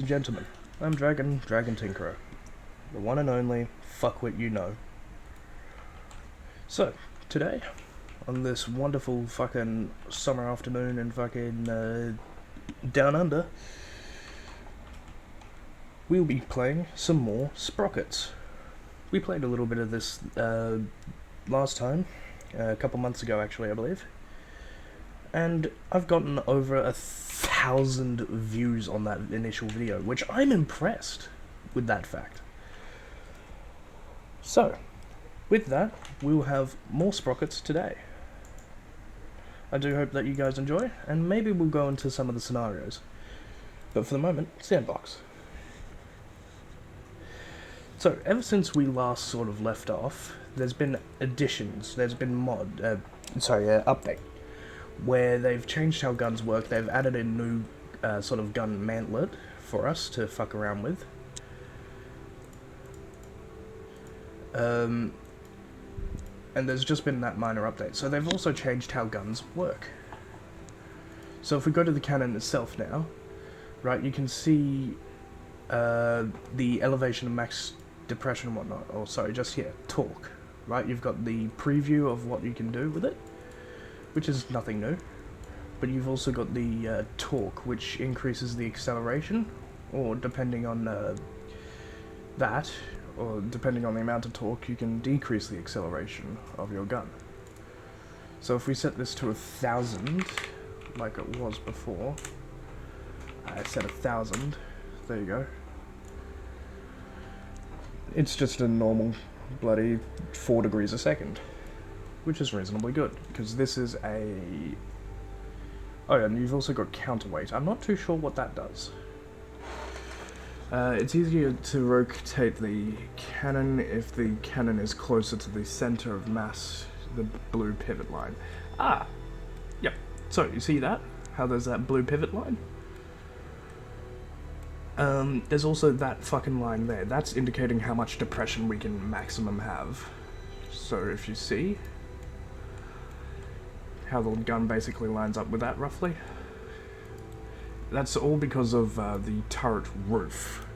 Gentlemen, I'm Dragon Tinkerer, the one and only fuckwit you know. So, today, on this wonderful fucking summer afternoon in fucking Down Under, we'll be playing some more Sprockets. We played a little bit of this last time, a couple months ago actually, I believe. And I've gotten over 1,000 views on that initial video, which I'm impressed with that fact. So, with that, we'll have more Sprockets today. I do hope that you guys enjoy, and maybe we'll go into some of the scenarios. But for the moment, sandbox. So, ever since we last sort of left off, there's been additions, there's been update, where they've changed how guns work. They've added a new sort of gun mantlet for us to fuck around with. And there's just been that minor update. So they've also changed how guns work. So if we go to the cannon itself now, right, you can see the elevation and max depression and whatnot. Or sorry, just here, torque. Right, you've got the preview of what you can do with it, which is nothing new, but you've also got the torque, which increases the acceleration, or depending on that, or depending on the amount of torque, you can decrease the acceleration of your gun. So if we set this to 1,000, like it was before, I set 1,000, there you go. It's just a normal bloody 4 degrees a second. Which is reasonably good, because this is a... Oh yeah, and you've also got counterweight. I'm not too sure what that does. It's easier to rotate the cannon if the cannon is closer to the center of mass, the blue pivot line. Ah! Yep. So, you see that? How there's that blue pivot line? There's also that fucking line there. That's indicating how much depression we can maximum have. So if you see how the gun basically lines up with that, roughly. That's all because of the turret roof.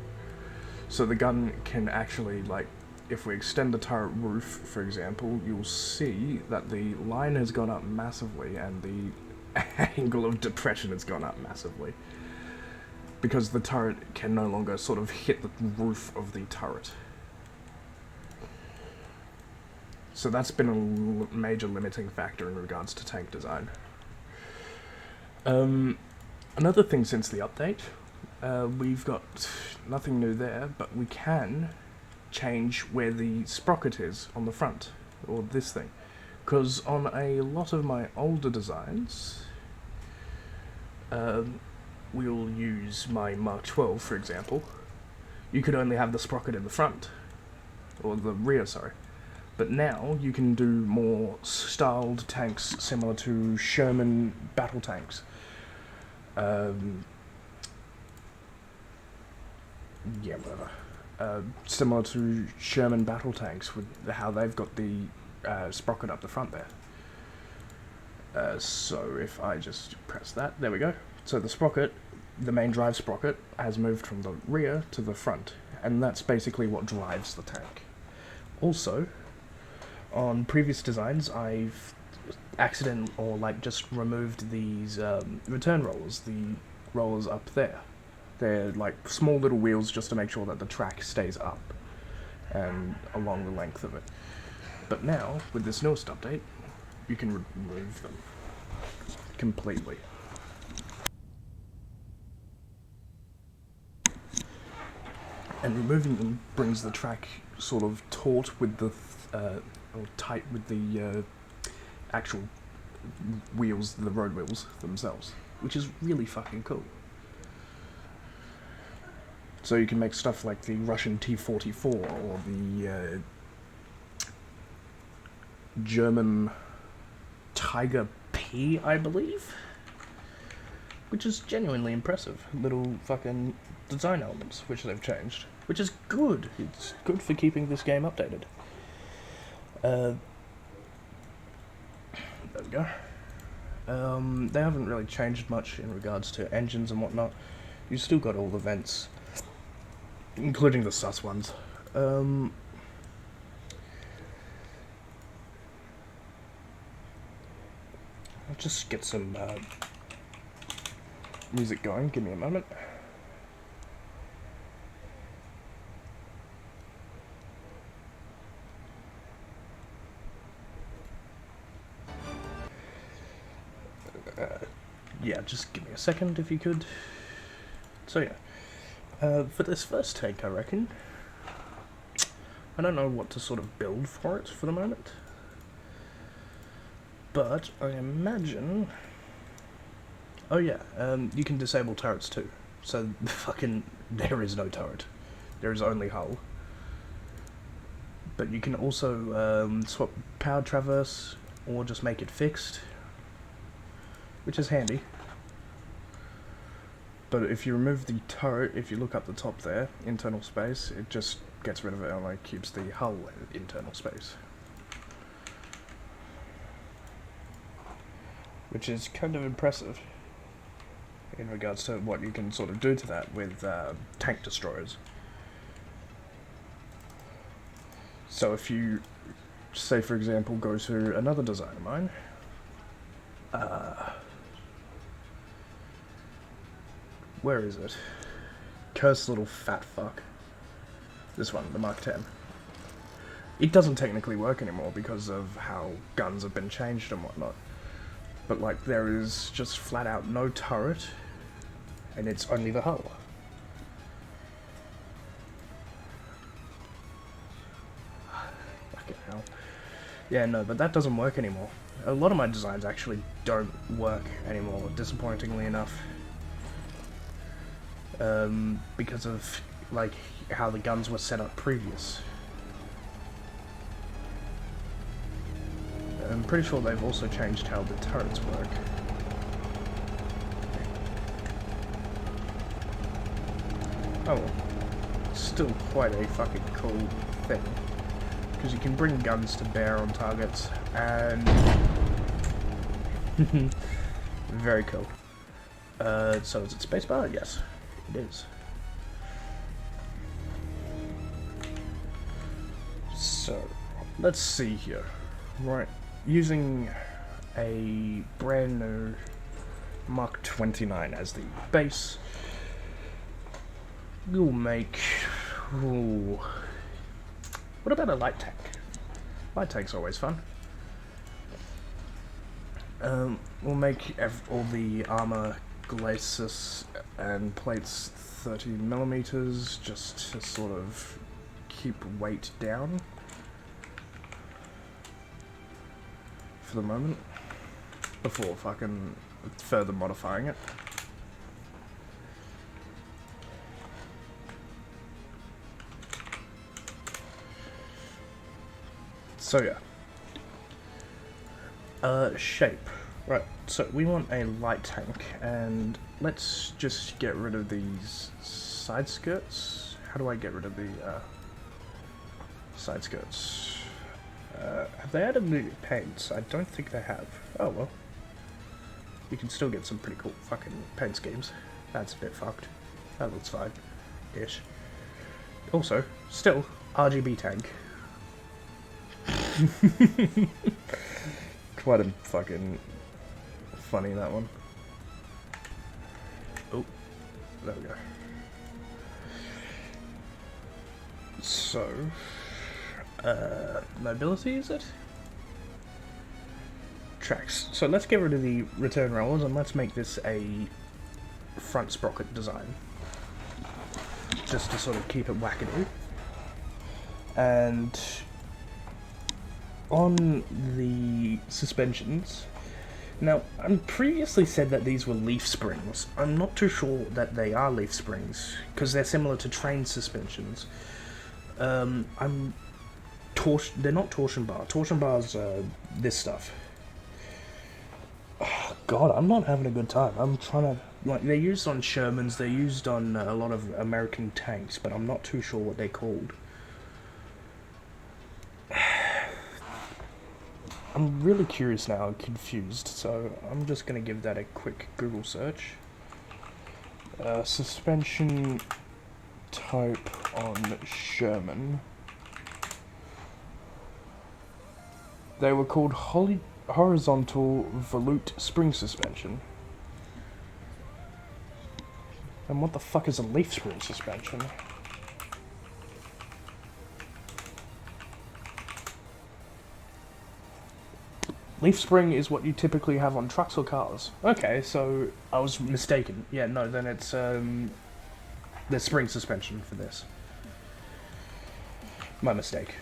So the gun can actually, like, if we extend the turret roof, for example, you'll see that the line has gone up massively and the angle of depression has gone up massively. Because the turret can no longer sort of hit the roof of the turret. So that's been a major limiting factor in regards to tank design. Another thing since the update, we've got nothing new there, but we can change where the sprocket is on the front, or this thing. Because on a lot of my older designs, we'll use my Mark 12, for example, you could only have the sprocket in the front, or the rear, sorry. But now you can do more styled tanks similar to Sherman battle tanks. Yeah, whatever. Similar to Sherman battle tanks with how they've got the sprocket up the front there. So if I just press that, there we go. So the sprocket, the main drive sprocket, has moved from the rear to the front, and that's basically what drives the tank. Also, on previous designs, I've just removed these return rollers, the rollers up there. They're like small little wheels just to make sure that the track stays up and along the length of it. But now, with this newest update, you can remove them completely. And removing them brings the track sort of taut with the or tight with the actual wheels, the road wheels themselves, which is really fucking cool. So you can make stuff like the Russian T-44 or the German Tiger P, I believe, which is genuinely impressive. Little fucking design elements which they've changed, which is good. It's good for keeping this game updated. There we go. They haven't really changed much in regards to engines and whatnot. You've still got all the vents including the sus ones. I'll just get some music going. Give me a moment. Yeah, just give me a second if you could. So yeah, for this first tank, I reckon, I don't know what to sort of build for it for the moment, but I imagine, oh yeah, you can disable turrets too, so fucking, there is no turret, there is only hull, but you can also swap power traverse, or just make it fixed, which is handy. But if you remove the turret, if you look up the top there, internal space, it just gets rid of it and only keeps the hull internal space. Which is kind of impressive in regards to what you can sort of do to that with tank destroyers. So if you, say for example, go to another design of mine, where is it? Cursed little fat fuck. This one, the Mark 10. It doesn't technically work anymore because of how guns have been changed and whatnot. But like, there is just flat out no turret, and it's only the hull. Fucking hell. Yeah, no, but that doesn't work anymore. A lot of my designs actually don't work anymore, disappointingly enough. Because of like how the guns were set up previous. I'm pretty sure they've also changed how the turrets work. Oh well. Still quite a fucking cool thing. Because you can bring guns to bear on targets, and very cool. So is it spacebar? Yes. It is. So, let's see here. Right, using a brand new Mark 29 as the base, we'll make... Ooh, what about a light tank? Light tank's always fun. We'll make all the armor glacis and plates 30mm just to sort of keep weight down for the moment before fucking further modifying it. So yeah. Shape. Right, so we want a light tank, and let's just get rid of these side skirts. How do I get rid of the side skirts? Have they added new paints? I don't think they have. Oh well. You can still get some pretty cool fucking paint schemes. That's a bit fucked. That looks fine-ish. Also, still, RGB tank. Quite a fucking funny, that one. Oh, there we go. So, mobility, is it? Tracks. So let's get rid of the return rollers and let's make this a front sprocket design. Just to sort of keep it wackadoo. And on the suspensions, now I previously said that these were leaf springs. I'm not too sure that they are leaf springs because they're similar to train suspensions. They're not torsion bar. Torsion bars this stuff. Oh, God, I'm not having a good time. I'm trying to, like, they're used on Shermans, they're used on a lot of American tanks, but I'm not too sure what they're called. I'm really curious now, I'm confused, so I'm just going to give that a quick Google search. Suspension type on Sherman. They were called horizontal volute spring suspension. And what the fuck is a leaf spring suspension? Leaf spring is what you typically have on trucks or cars. Okay, so I was mistaken. Yeah, no, then it's there's spring suspension for this. My mistake.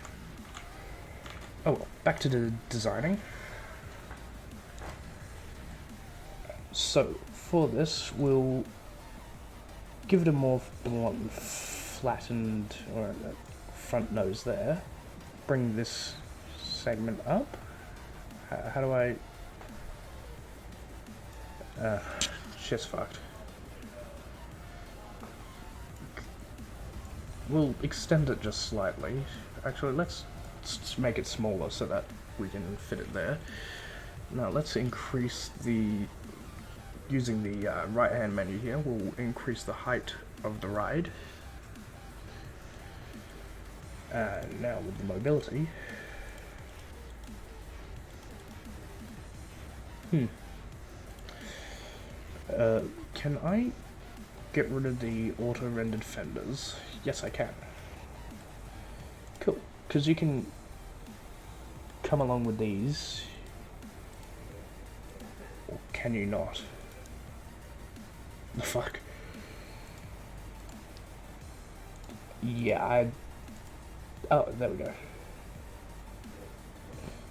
Oh well, back to the designing. So for this, we'll give it a more flattened or front nose there. Bring this segment up. How do I... shit's fucked. We'll extend it just slightly. Actually, let's make it smaller so that we can fit it there. Now, let's increase the... Using the right-hand menu here, we'll increase the height of the ride. Now, with the mobility... can I get rid of the auto-rendered fenders? Yes, I can. Cool, because you can come along with these, or can you not? The fuck? Yeah, oh, there we go.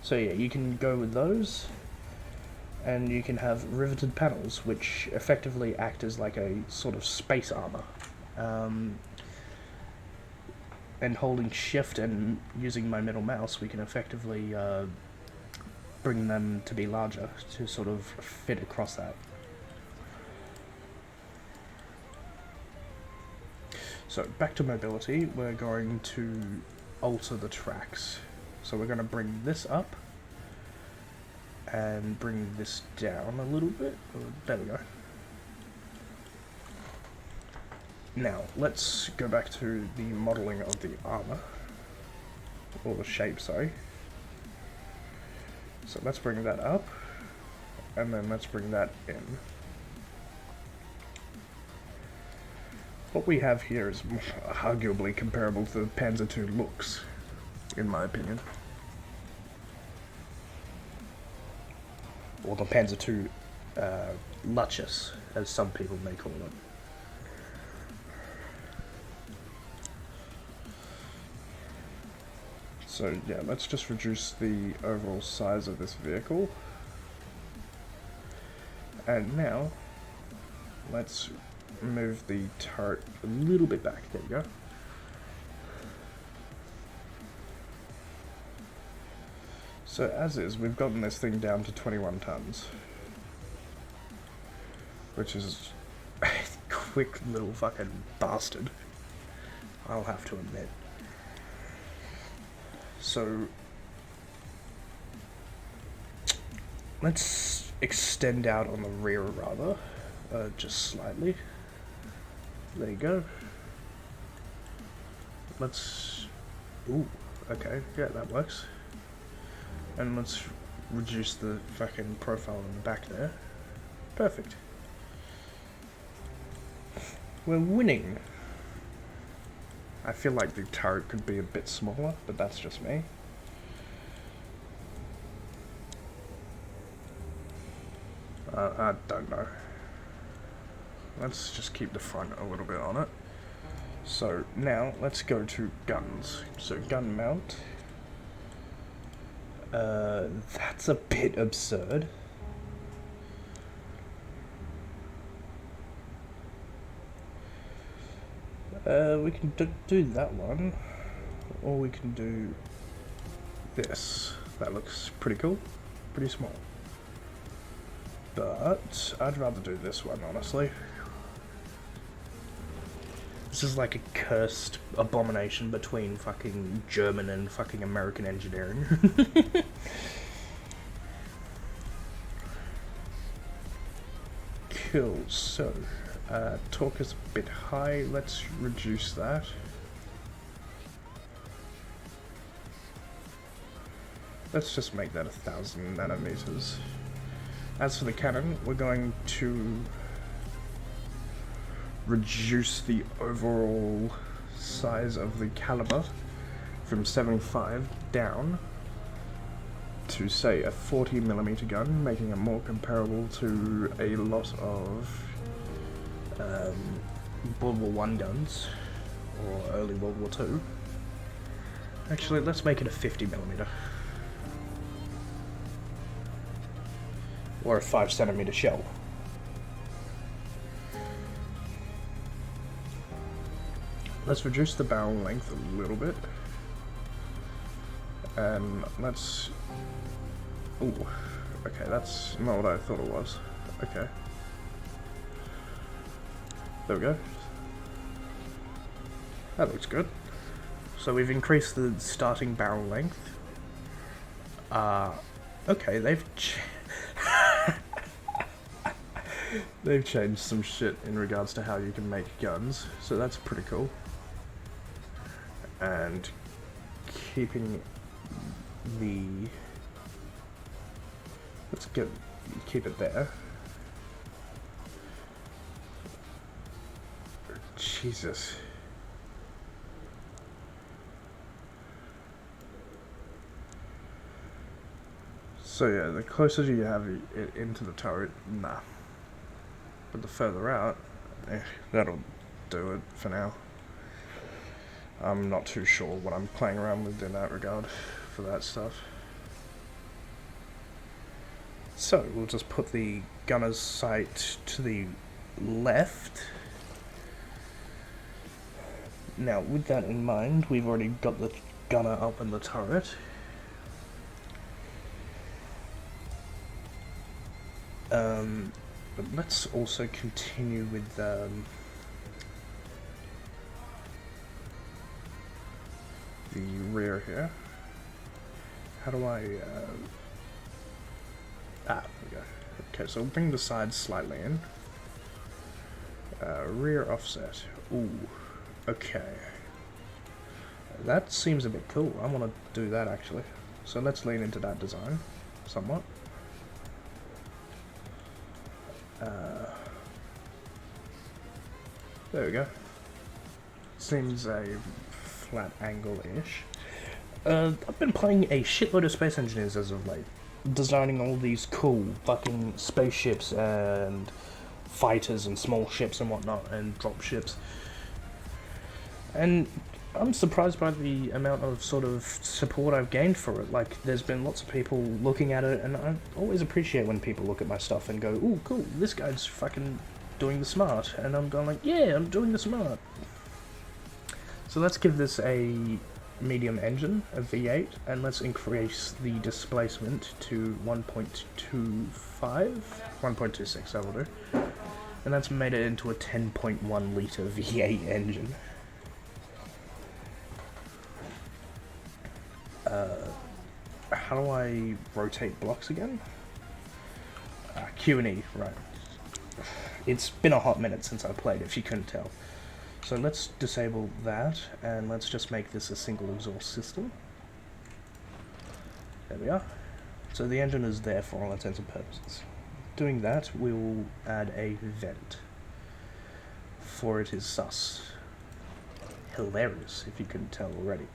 So yeah, you can go with those. And you can have riveted panels, which effectively act as like a sort of space armor. And holding shift and using my middle mouse, we can effectively bring them to be larger to sort of fit across that. So back to mobility, we're going to alter the tracks. So we're going to bring this up. And bring this down a little bit. There we go. Now, let's go back to the modelling of the armour. Or the shape, sorry. So let's bring that up. And then let's bring that in. What we have here is arguably comparable to the Panzer II looks, in my opinion. Or the Panzer II Luscious, as some people may call it. So yeah, let's just reduce the overall size of this vehicle. And now, let's move the turret a little bit back. There we go. So as is, we've gotten this thing down to 21 tons. Which is a quick little fucking bastard, I'll have to admit. So, let's extend out on the rear rather, just slightly. There you go. Let's, ooh, okay, yeah, that works. And let's reduce the fucking profile in the back there. Perfect. We're winning. I feel like the turret could be a bit smaller, but that's just me. I don't know. Let's just keep the front a little bit on it. So now let's go to guns. So gun mount. That's a bit absurd. We can do that one, or we can do this. That looks pretty cool, pretty small. But I'd rather do this one, honestly. This is like a cursed abomination between fucking German and fucking American engineering. Cool, so torque is a bit high, let's reduce that. let's just make that 1,000 nanometers. As for the cannon, we're going to reduce the overall size of the caliber from 75 down to, say, a 40mm gun, making it more comparable to a lot of World War I guns, or early World War II. Actually, let's make it a 50mm. Or a 5cm shell. Let's reduce the barrel length a little bit. And let's... Ooh, okay, that's not what I thought it was. Okay. There we go. That looks good. So we've increased the starting barrel length. Okay, they've changed some shit in regards to how you can make guns, so that's pretty cool. And keeping the... let's keep it there. Jesus. So yeah, the closer you have it into the turret, nah. But the further out, that'll do it for now. I'm not too sure what I'm playing around with in that regard for that stuff. So we'll just put the gunner's sight to the left. Now with that in mind, we've already got the gunner up in the turret. But let's also continue with the rear here. How do I... there we go. Okay, so we'll bring the sides slightly in. Rear offset. Ooh, okay. That seems a bit cool. I want to do that actually. So let's lean into that design somewhat. There we go. Seems a flat angle-ish. I've been playing a shitload of Space Engineers as of late, designing all these cool fucking spaceships and fighters and small ships and whatnot, and drop ships. And I'm surprised by the amount of sort of support I've gained for it. Like, there's been lots of people looking at it, and I always appreciate when people look at my stuff and go, ooh, cool, this guy's fucking doing the smart. And I'm going like, yeah, I'm doing the smart. So let's give this a medium engine, a V8, and let's increase the displacement to 1.25, 1.26 I will do. And that's made it into a 10.1 litre V8 engine. How do I rotate blocks again? Q and E, right. It's been a hot minute since I played, if you couldn't tell. So let's disable that, and let's just make this a single exhaust system. There we are. So the engine is there for all intents and purposes. Doing that, we will add a vent. For it is sus. Hilarious, if you couldn't tell already.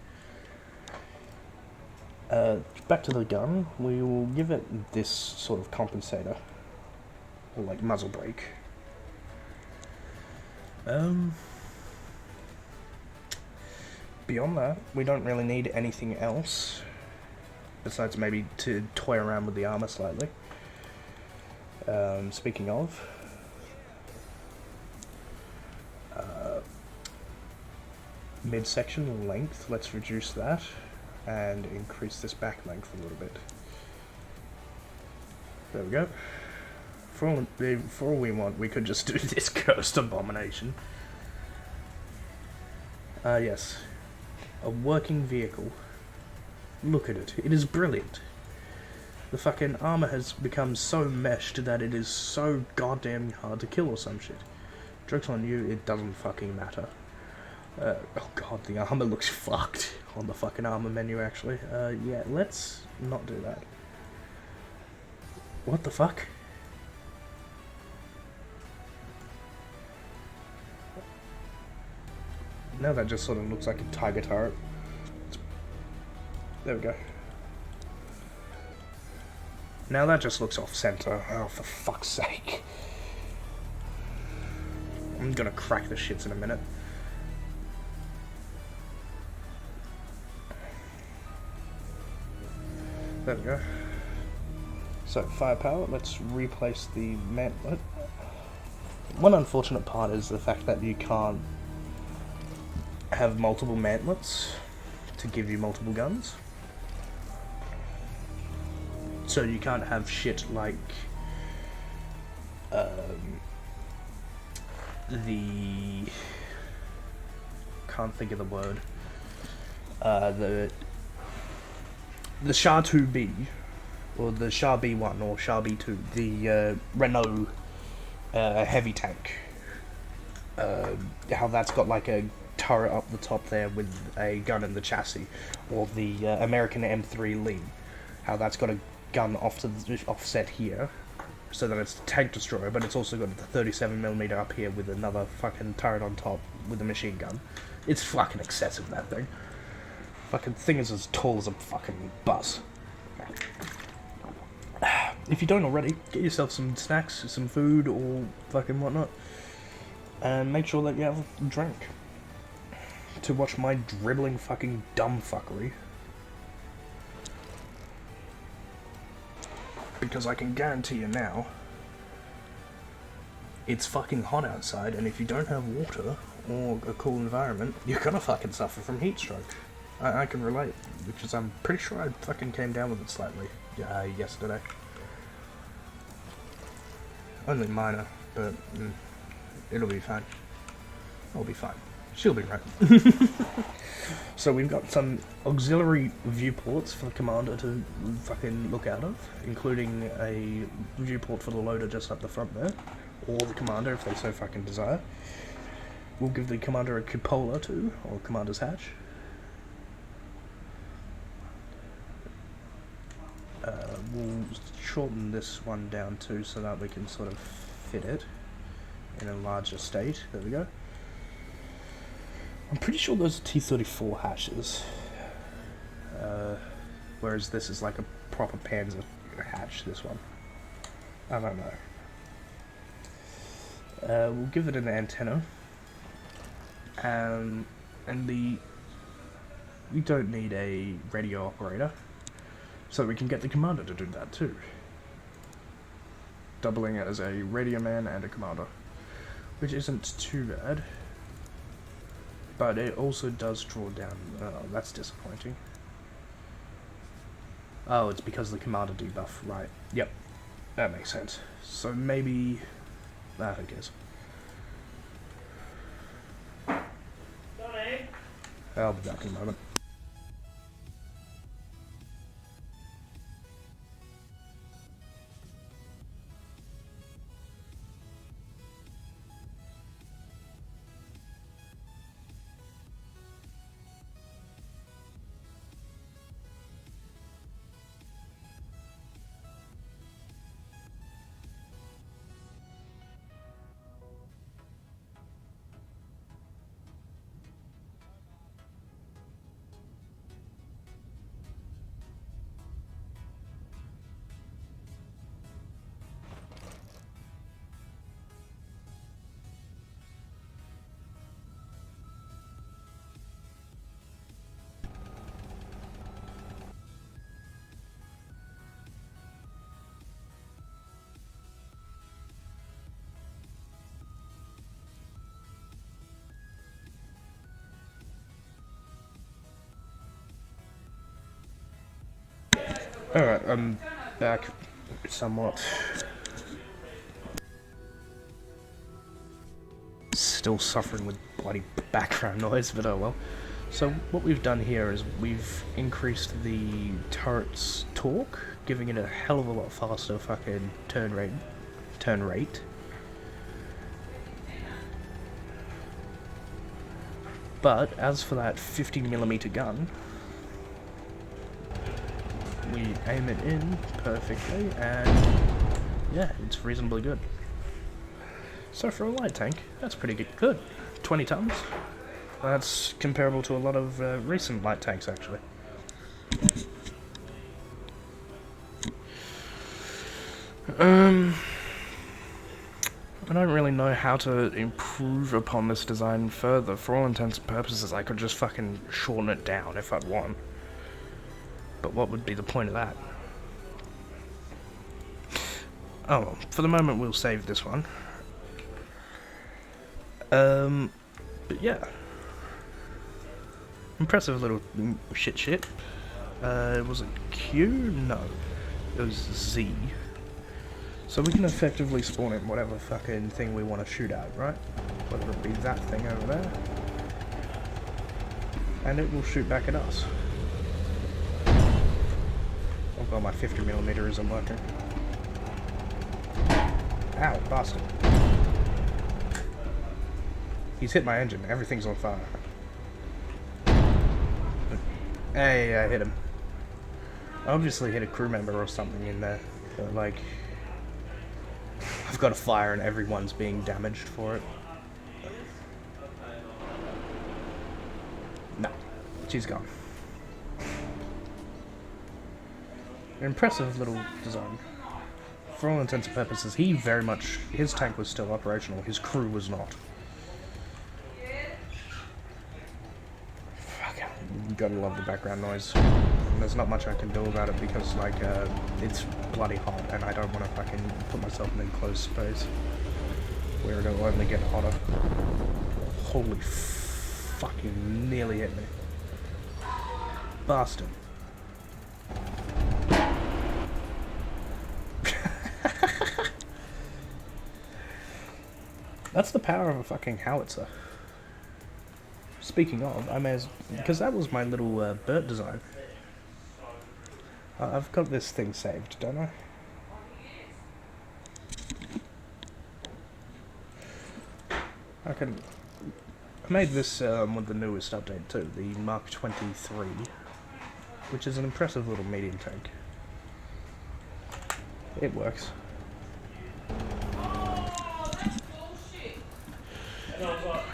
Back to the gun, we will give it this sort of compensator, or like muzzle brake. Beyond that, we don't really need anything else, besides maybe to toy around with the armor slightly. Speaking of, midsection length, let's reduce that. And increase this back length a little bit. There we go. For all we want, we could just do this cursed abomination. Yes. A working vehicle. Look at it. It is brilliant. The fucking armor has become so meshed that it is so goddamn hard to kill or some shit. Joke's on you, it doesn't fucking matter. Oh god, the armor looks fucked on the fucking armor menu, actually. Yeah, let's not do that. What the fuck? Now that just sort of looks like a tiger turret. There we go. Now that just looks off-center. Oh, for fuck's sake. I'm gonna crack the shits in a minute. There we go. So, firepower, let's replace the mantlet. One unfortunate part is the fact that you can't have multiple mantlets to give you multiple guns. So you can't have shit like can't think of the word. The SHA 2B or the SHA B1 or SHA B2, the Renault heavy tank. How that's got like a turret up the top there with a gun in the chassis, or the American M3 Lee. How that's got a gun offset here, so that it's a tank destroyer, but it's also got the 37mm up here with another fucking turret on top with a machine gun. It's fucking excessive, that thing. Fucking thing is as tall as a fucking bus. If you don't already, get yourself some snacks, some food, or fucking whatnot, and make sure that you have a drink to watch my dribbling fucking dumb fuckery. Because I can guarantee you now, it's fucking hot outside, and if you don't have water or a cool environment, you're gonna fucking suffer from heat stroke. I can relate, because I'm pretty sure I fucking came down with it slightly yesterday. Only minor, but it'll be fine. I'll be fine. She'll be right. So we've got some auxiliary viewports for the commander to fucking look out of, including a viewport for the loader just up the front there, or the commander if they so fucking desire. We'll give the commander a cupola too, or commander's hatch. We'll shorten this one down too so that we can sort of fit it in a larger state. There we go. I'm pretty sure those are T-34 hatches, whereas this is like a proper Panzer hatch, this one. I don't know. We'll give it an antenna, and we don't need a radio operator, so we can get the commander to do that too. Doubling it as a radio man and a commander, which isn't too bad. But it also does draw down. Oh, that's disappointing. Oh, it's because of the commander debuff, right? Yep, that makes sense. So maybe. Who cares? Sorry. I'll be back in a moment. Alright, I'm back somewhat. Still suffering with bloody background noise, but oh well. So what we've done here is we've increased the turret's torque, giving it a hell of a lot faster fucking turn rate. But as for that 50mm gun, we aim it in perfectly, and yeah, it's reasonably good. So for a light tank, that's pretty good. 20 tons. That's comparable to a lot of recent light tanks, actually. I don't really know how to improve upon this design further. For all intents and purposes, I could just fucking shorten it down if I'd want. But what would be the point of that? Oh, well, for the moment we'll save this one. But yeah. Impressive little shit. Was it Q? No. It was Z. So we can effectively spawn in whatever fucking thing we want to shoot at, right? Whether it be that thing over there. And it will shoot back at us. Oh god, my 50mm isn't working. Ow, bastard. He's hit my engine, everything's on fire. Hey, I hit him. I obviously hit a crew member or something in there. But like, I've got a fire and everyone's being damaged for it. No, she's gone. An impressive little design. For all intents and purposes, his tank was still operational, his crew was not. You gotta love the background noise. And there's not much I can do about it because, like, it's bloody hot and I don't want to fucking put myself in an enclosed space where it'll only get hotter. Holy fucking nearly hit me. Bastard. That's the power of a fucking howitzer. Speaking of, I may as... because that was my little bird design. I've got this thing saved, don't I? I made this with the newest update too, the Mark 23, which is an impressive little medium tank. It works.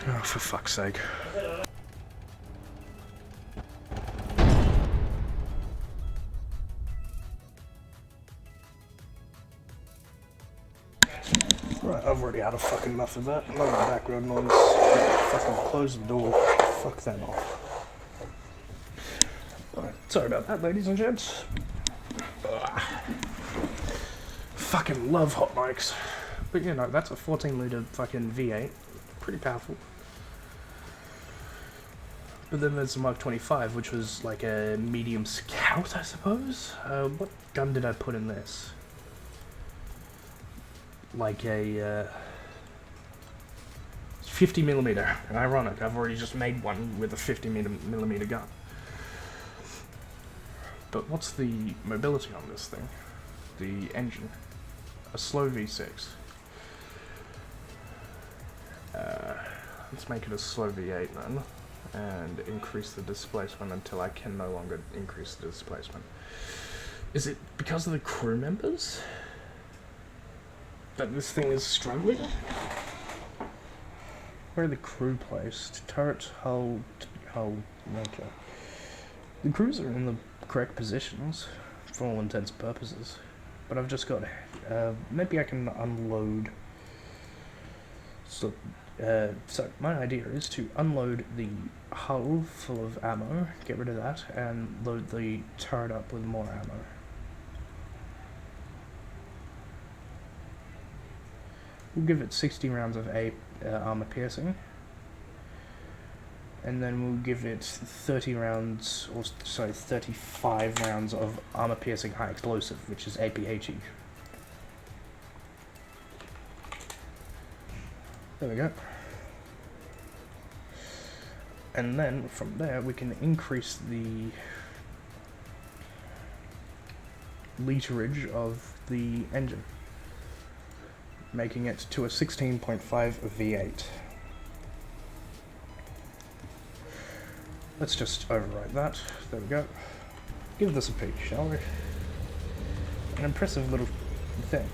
Oh, for fuck's sake. Right, I've already had a fucking enough of that. Not the background noise. Fucking close the door. Fuck them off. Right, sorry about that, ladies and gents. Ugh. Fucking love hot mics. But you know, that's a 14-litre fucking V8. Pretty powerful. But then there's the Mark 25, which was like a medium scout, I suppose? What gun did I put in this? Like a 50mm. And ironic, I've already just made one with a 50mm gun. But what's the mobility on this thing? The engine. A slow V6. Let's make it a slow V8 then, and increase the displacement until I can no longer increase the displacement. Is it because of the crew members that this thing is struggling? Where are the crew placed? Turret, hull, okay. The crews are in the correct positions, for all intents and purposes. But I've just got, maybe I can unload. So my idea is to unload the hull full of ammo, get rid of that, and load the turret up with more ammo. We'll give it 60 rounds of armor piercing, and then we'll give it 35 rounds of armor piercing high explosive, which is APHE. There we go. And then from there we can increase the literage of the engine, making it to a 16.5 V8. Let's just overwrite that. There we go. Give this a peek, shall we? An impressive little thing.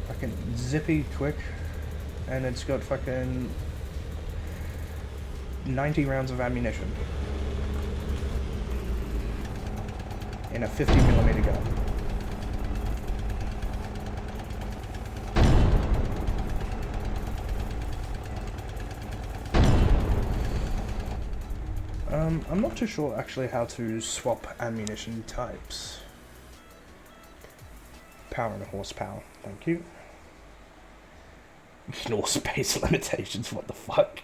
Fucking zippy quick, and it's got fucking 90 rounds of ammunition in a 50mm gun. I'm not too sure actually how to swap ammunition types. Power and horsepower, thank you. Ignore space limitations, what the fuck?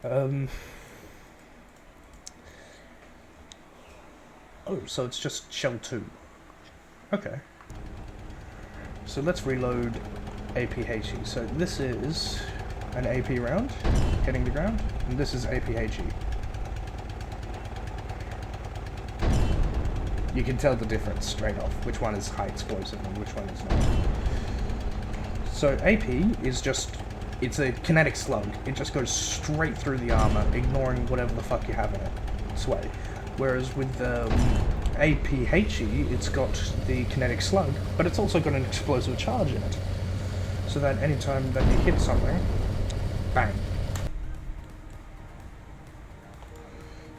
Oh, so it's just shell 2. Okay. So let's reload APHE. So this is an AP round, hitting the ground, and this is APHE. You can tell the difference straight off, which one is high explosive and which one is not. So AP is just, it's a kinetic slug. It just goes straight through the armor, ignoring whatever the fuck you have in it. Sway. Whereas with APHE, it's got the kinetic slug, but it's also got an explosive charge in it. So that anytime that you hit something, bang.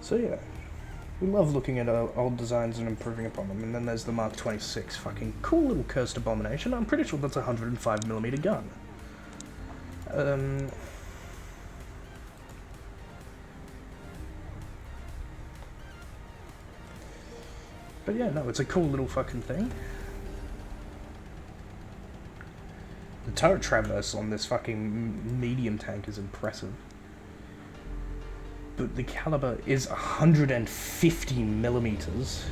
So yeah, we love looking at old designs and improving upon them. And then there's the Mark 26, fucking cool little cursed abomination. I'm pretty sure that's a 105mm gun. But yeah, no, it's a cool little fucking thing. The turret traverse on this fucking medium tank is impressive. But the caliber is 150mm.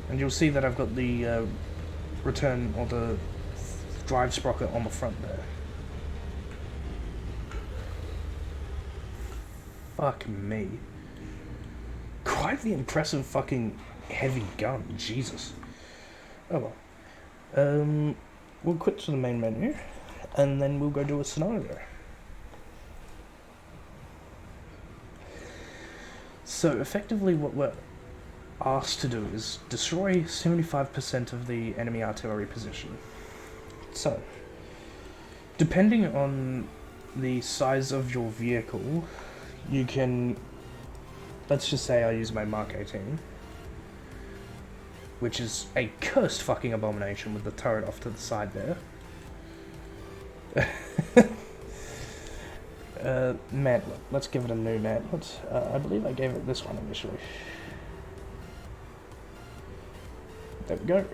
And you'll see that I've got the return, or the drive sprocket on the front there. Fuck me. Quite the impressive fucking heavy gun, Jesus. Oh well. We'll quit to the main menu, and then we'll go do a scenario. So effectively what we're asked to do is destroy 75% of the enemy artillery position. So, depending on the size of your vehicle, you can, let's just say I use my Mark 18, which is a cursed fucking abomination with the turret off to the side there. Mantlet. Let's give it a new mantlet. I believe I gave it this one initially. There we go.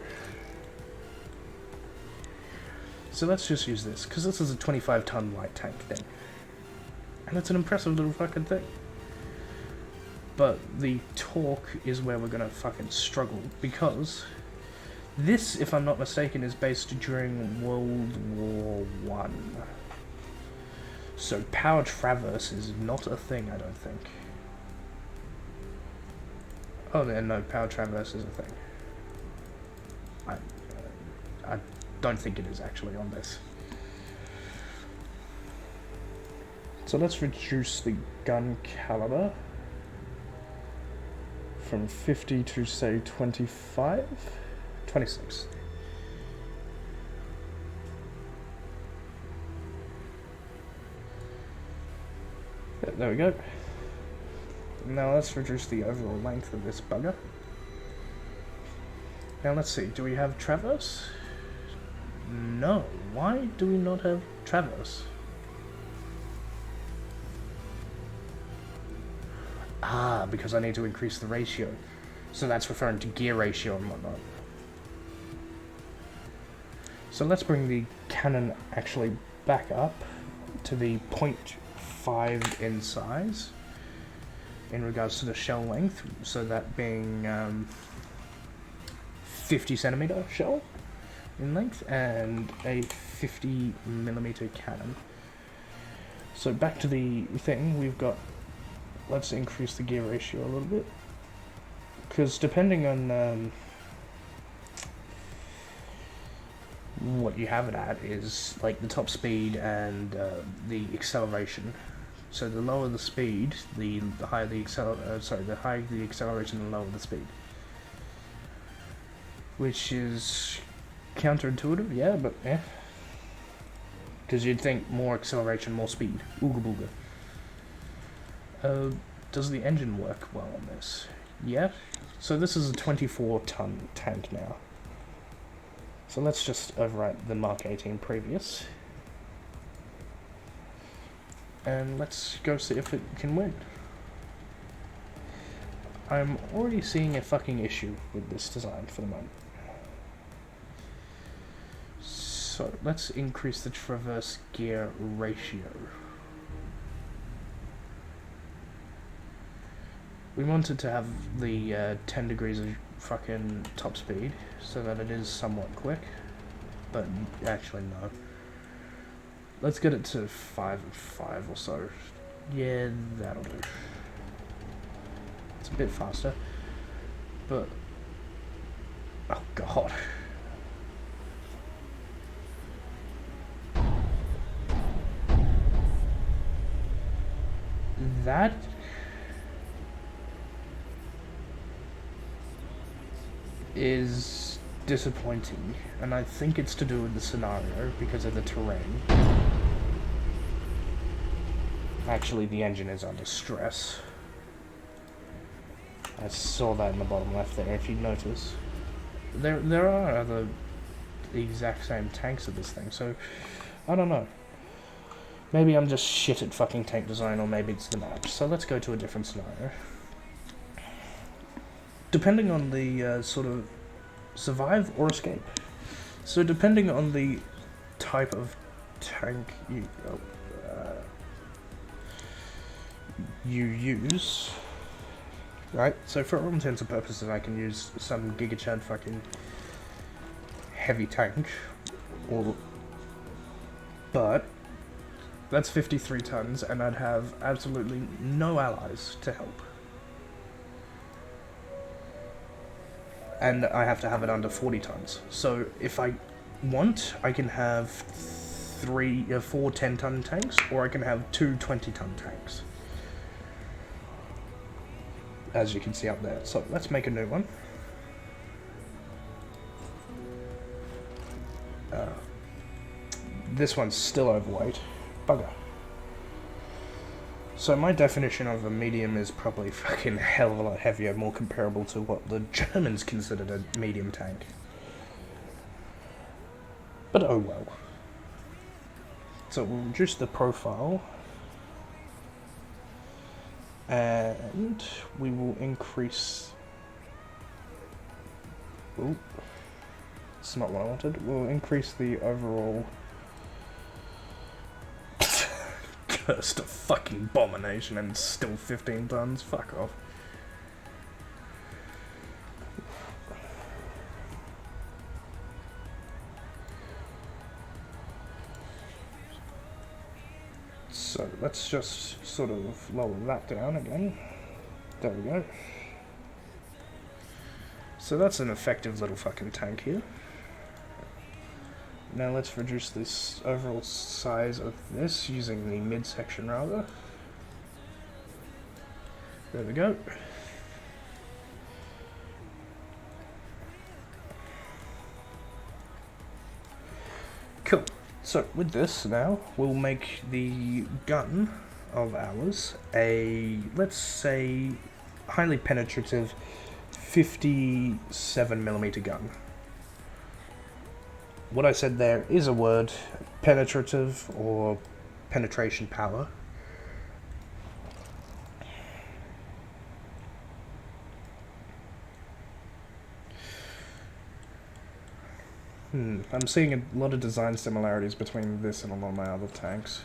So let's just use this, because this is a 25-ton light tank thing. And it's an impressive little fucking thing. But the torque is where we're gonna fucking struggle, because this, if I'm not mistaken, is based during World War I. So power traverse is not a thing, I don't think. Oh, no, power traverse is a thing. I don't think it is actually on this. So let's reduce the gun caliber from 50 to, say, 25? 26. Yeah, there we go. Now let's reduce the overall length of this bugger. Now let's see, do we have traverse? No. Why do we not have traverse? Ah, because I need to increase the ratio. So that's referring to gear ratio and whatnot. So let's bring the cannon actually back up to the 0.5 in size in regards to the shell length, so that being 50cm shell in length and a 50mm cannon. So back to the thing, we've got, let's increase the gear ratio a little bit, because depending on what you have it at is like the top speed and the acceleration. So the lower the speed, the higher the the higher the acceleration, the lower the speed. Which is counterintuitive, yeah, but yeah. Because you'd think more acceleration, more speed. Ooga booga. Does the engine work well on this? Yeah. So this is a 24-ton tank now. So let's just overwrite the Mark 18 previous. And let's go see if it can win. I'm already seeing a fucking issue with this design for the moment. So let's increase the traverse gear ratio. We wanted to have the 10 degrees of fucking top speed so that it is somewhat quick, but actually no. Let's get it to 5 or so. Yeah, that'll do. It's a bit faster, but oh god. That is disappointing, and I think it's to do with the scenario because of the terrain. Actually, the engine is under stress. I saw that in the bottom left there, if you notice. There are other the exact same tanks of this thing, so I don't know. Maybe I'm just shit at fucking tank design, or maybe it's the map. So let's go to a different scenario. Depending on the sort of survive or escape. So depending on the type of tank you use, right? So for all intents and purposes, I can use some Giga Chad fucking heavy tank, but that's 53 tons, and I'd have absolutely no allies to help. And I have to have it under 40 tons. So if I want, I can have 4 10-ton tanks, or I can have 2 20-ton tanks. As you can see up there. So let's make a new one. This one's still overweight. Bugger. So my definition of a medium is probably fucking a hell of a lot heavier, more comparable to what the Germans considered a medium tank. But oh well. So we'll reduce the profile. And we will increase... Oop. That's not what I wanted. We'll increase the overall... Cursed a fucking abomination and still 15 tons. Fuck off. So let's just sort of lower that down again. There we go. So that's an effective little fucking tank here. Now let's reduce this overall size of this using the midsection rather. There we go. Cool. So with this now, we'll make the gun of ours a, let's say, highly penetrative 57mm gun. What I said there is a word, penetrative or penetration power. I'm seeing a lot of design similarities between this and a lot of my other tanks.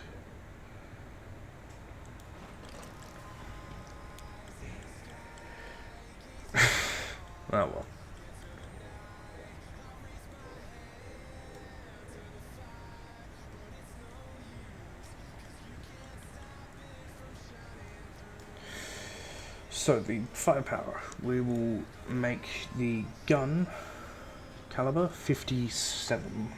Oh well. So the firepower, we will make the gun caliber 57.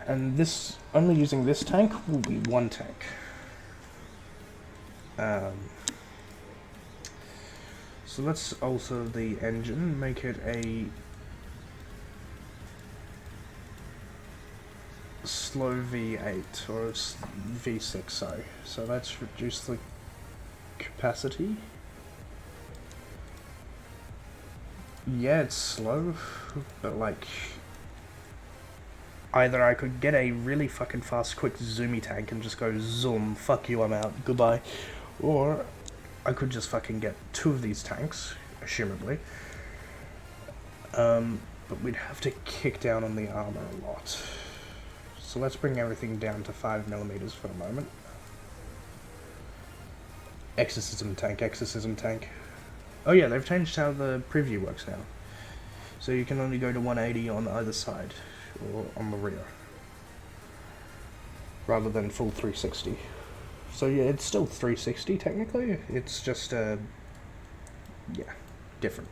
And this, only using this tank will be one tank. So let's alter the engine, make it a slow V8 or V6, sorry. So let's reduce the capacity. Yeah, it's slow, but like, either I could get a really fucking fast, quick zoomy tank and just go zoom, fuck you, I'm out, goodbye, or I could just fucking get two of these tanks, assumably, but we'd have to kick down on the armor a lot. So let's bring everything down to 5mm for the moment. Exorcism tank, exorcism tank. Oh yeah, they've changed how the preview works now. So you can only go to 180 on either side, or on the rear, rather than full 360. So yeah, it's still 360 technically, it's just, yeah, different.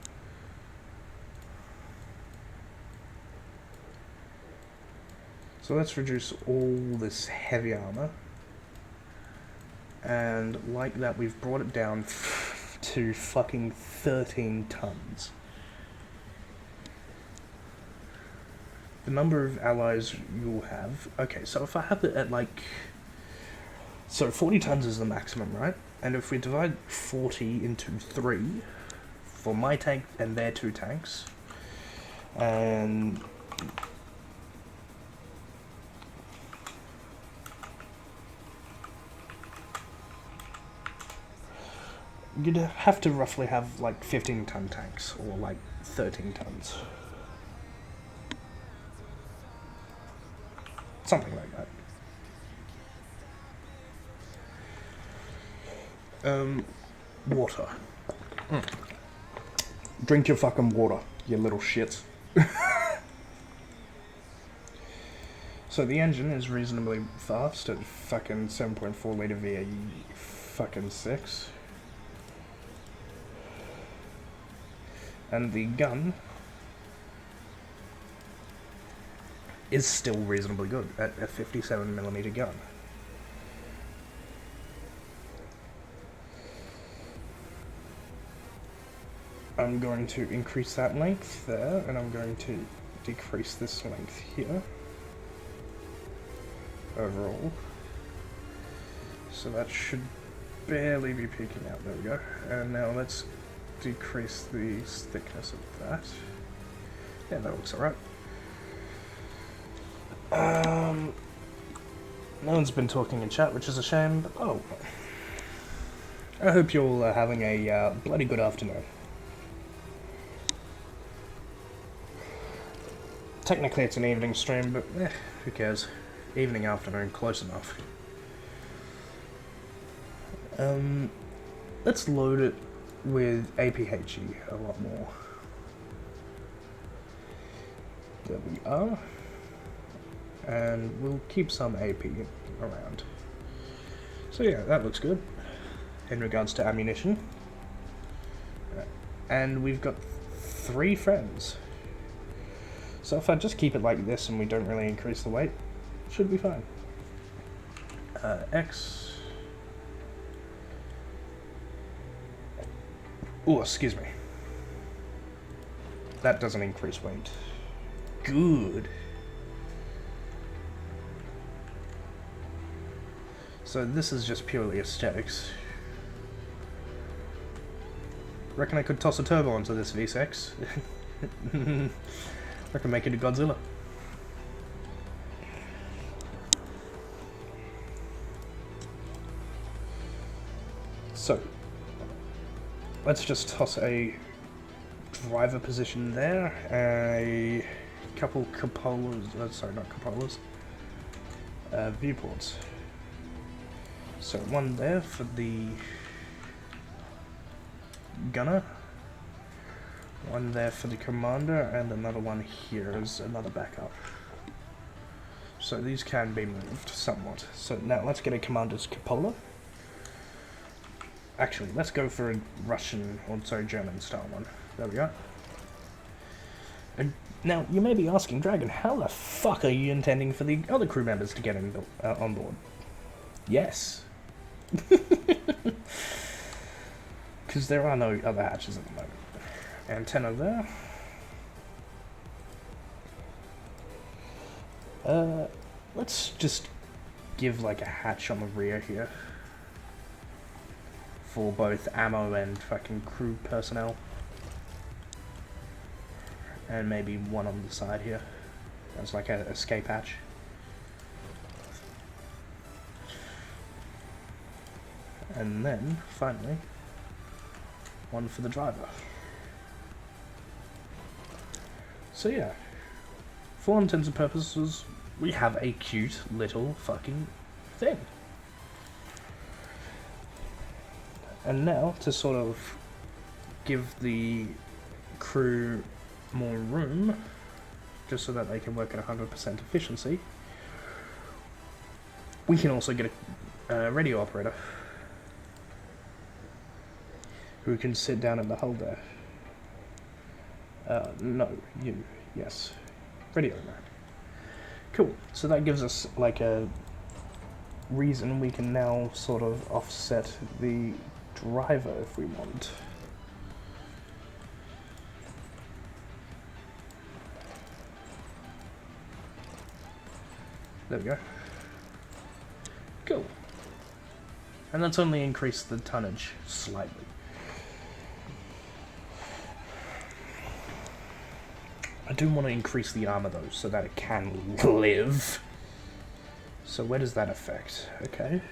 So let's reduce all this heavy armor, and like that we've brought it down to fucking 13 tons. The number of allies you'll have, okay, so if I have it at like, so 40 tons is the maximum, right? And if we divide 40 into 3, for my tank and their 2 tanks, and you'd have to roughly have like 15-ton tanks, or like 13 tons. Something like that. Water. Drink your fucking water, you little shits. So the engine is reasonably fast at fucking 7.4 litre VAE fucking 6. And the gun is still reasonably good at a 57mm gun. I'm going to increase that length there, and I'm going to decrease this length here overall. So that should barely be peeking out. There we go. And now let's decrease the thickness of that. Yeah, that looks alright. No one's been talking in chat, which is a shame, but oh. I hope you're all having a bloody good afternoon. Technically it's an evening stream, but who cares? Evening, afternoon, close enough. Let's load it with APHE a lot more. There we are. And we'll keep some AP around. So yeah, that looks good in regards to ammunition. And we've got 3 friends. So if I just keep it like this and we don't really increase the weight, it should be fine. X. Oh, excuse me. That doesn't increase weight. Good. So this is just purely aesthetics. Reckon I could toss a turbo onto this V6. I can make it a Godzilla. So, let's just toss a driver position there, a couple cupolas, sorry, not cupolas, viewports. So one there for the gunner, one there for the commander, and another one here as another backup. So these can be moved somewhat. So now let's get a commander's cupola. Actually, let's go for a Russian, or sorry, German style one. There we go. And Now, you may be asking, Dragon, how the fuck are you intending for the other crew members to get on board? Yes. Because there are no other hatches at the moment. Antenna there. Let's just give like a hatch on the rear here. For both ammo and fucking crew personnel. And maybe one on the side here. That's like an escape hatch. And then, finally, one for the driver. So yeah, for all intents and purposes, we have a cute little fucking thing. And now, to sort of give the crew more room, just so that they can work at 100% efficiency, we can also get a radio operator who can sit down in the hull there. No, you, yes. Radio man. Cool, so that gives us like a reason we can now sort of offset the driver if we want. There we go. Cool. And that's only increased the tonnage slightly. I do want to increase the armor though, so that it can live. So where does that affect? Okay.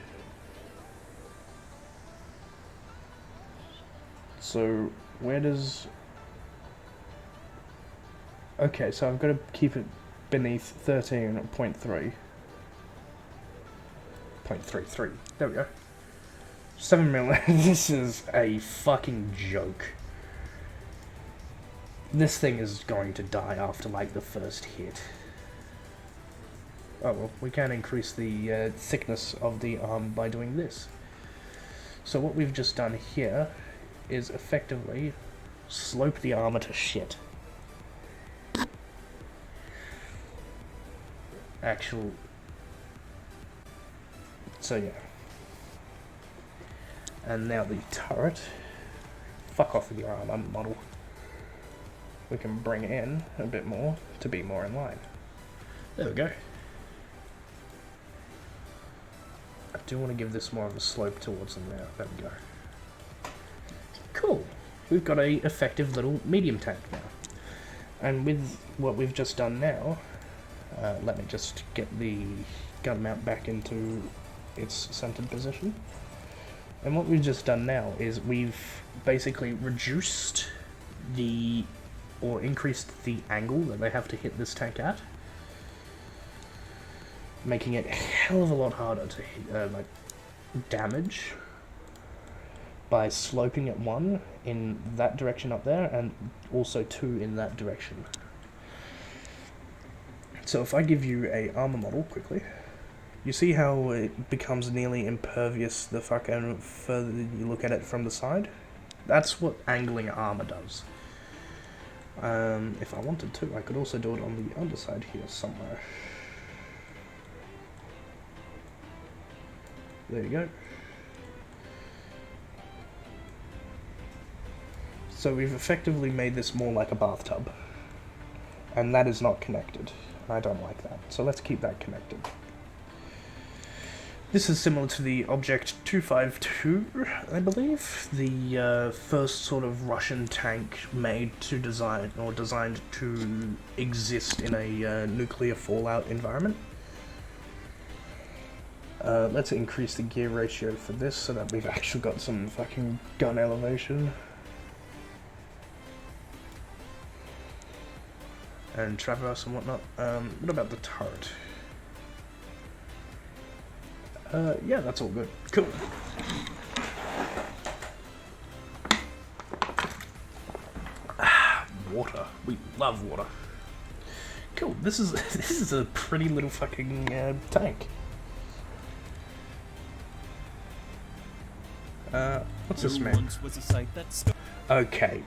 So where does... Okay, so I've got to keep it beneath 13.3. 0.33. There we go. 7 mil. This is a fucking joke. This thing is going to die after, like, the first hit. Oh, well, we can increase the thickness of the arm by doing this. So what we've just done here is effectively slope the armor to shit. Actual... So, yeah. And now the turret. Fuck off with your armor model. We can bring in a bit more to be more in line. There we go. I do want to give this more of a slope towards them now. There we go. Cool. We've got a effective little medium tank now. And with what we've just done now, let me just get the gun mount back into its centered position. And what we've just done now is we've basically reduced the... or increased the angle that they have to hit this tank at, making it a hell of a lot harder to hit, like, damage by sloping it 1 in that direction up there and also 2 in that direction. So if I give you a armor model quickly, you see how it becomes nearly impervious the fucking further you look at it from the side? That's what angling armor does. If I wanted to, I could also do it on the underside here somewhere. There you go. So we've effectively made this more like a bathtub. And that is not connected. I don't like that. So let's keep that connected. This is similar to the Object 252, I believe, the first sort of Russian tank made to design, or designed to exist in a nuclear fallout environment. Let's increase the gear ratio for this so that we've actually got some fucking gun elevation. And traverse and whatnot. What about the turret? Yeah, that's all good. Cool. Water. We love water. Cool. This is a pretty little fucking tank. What's this man? Okay.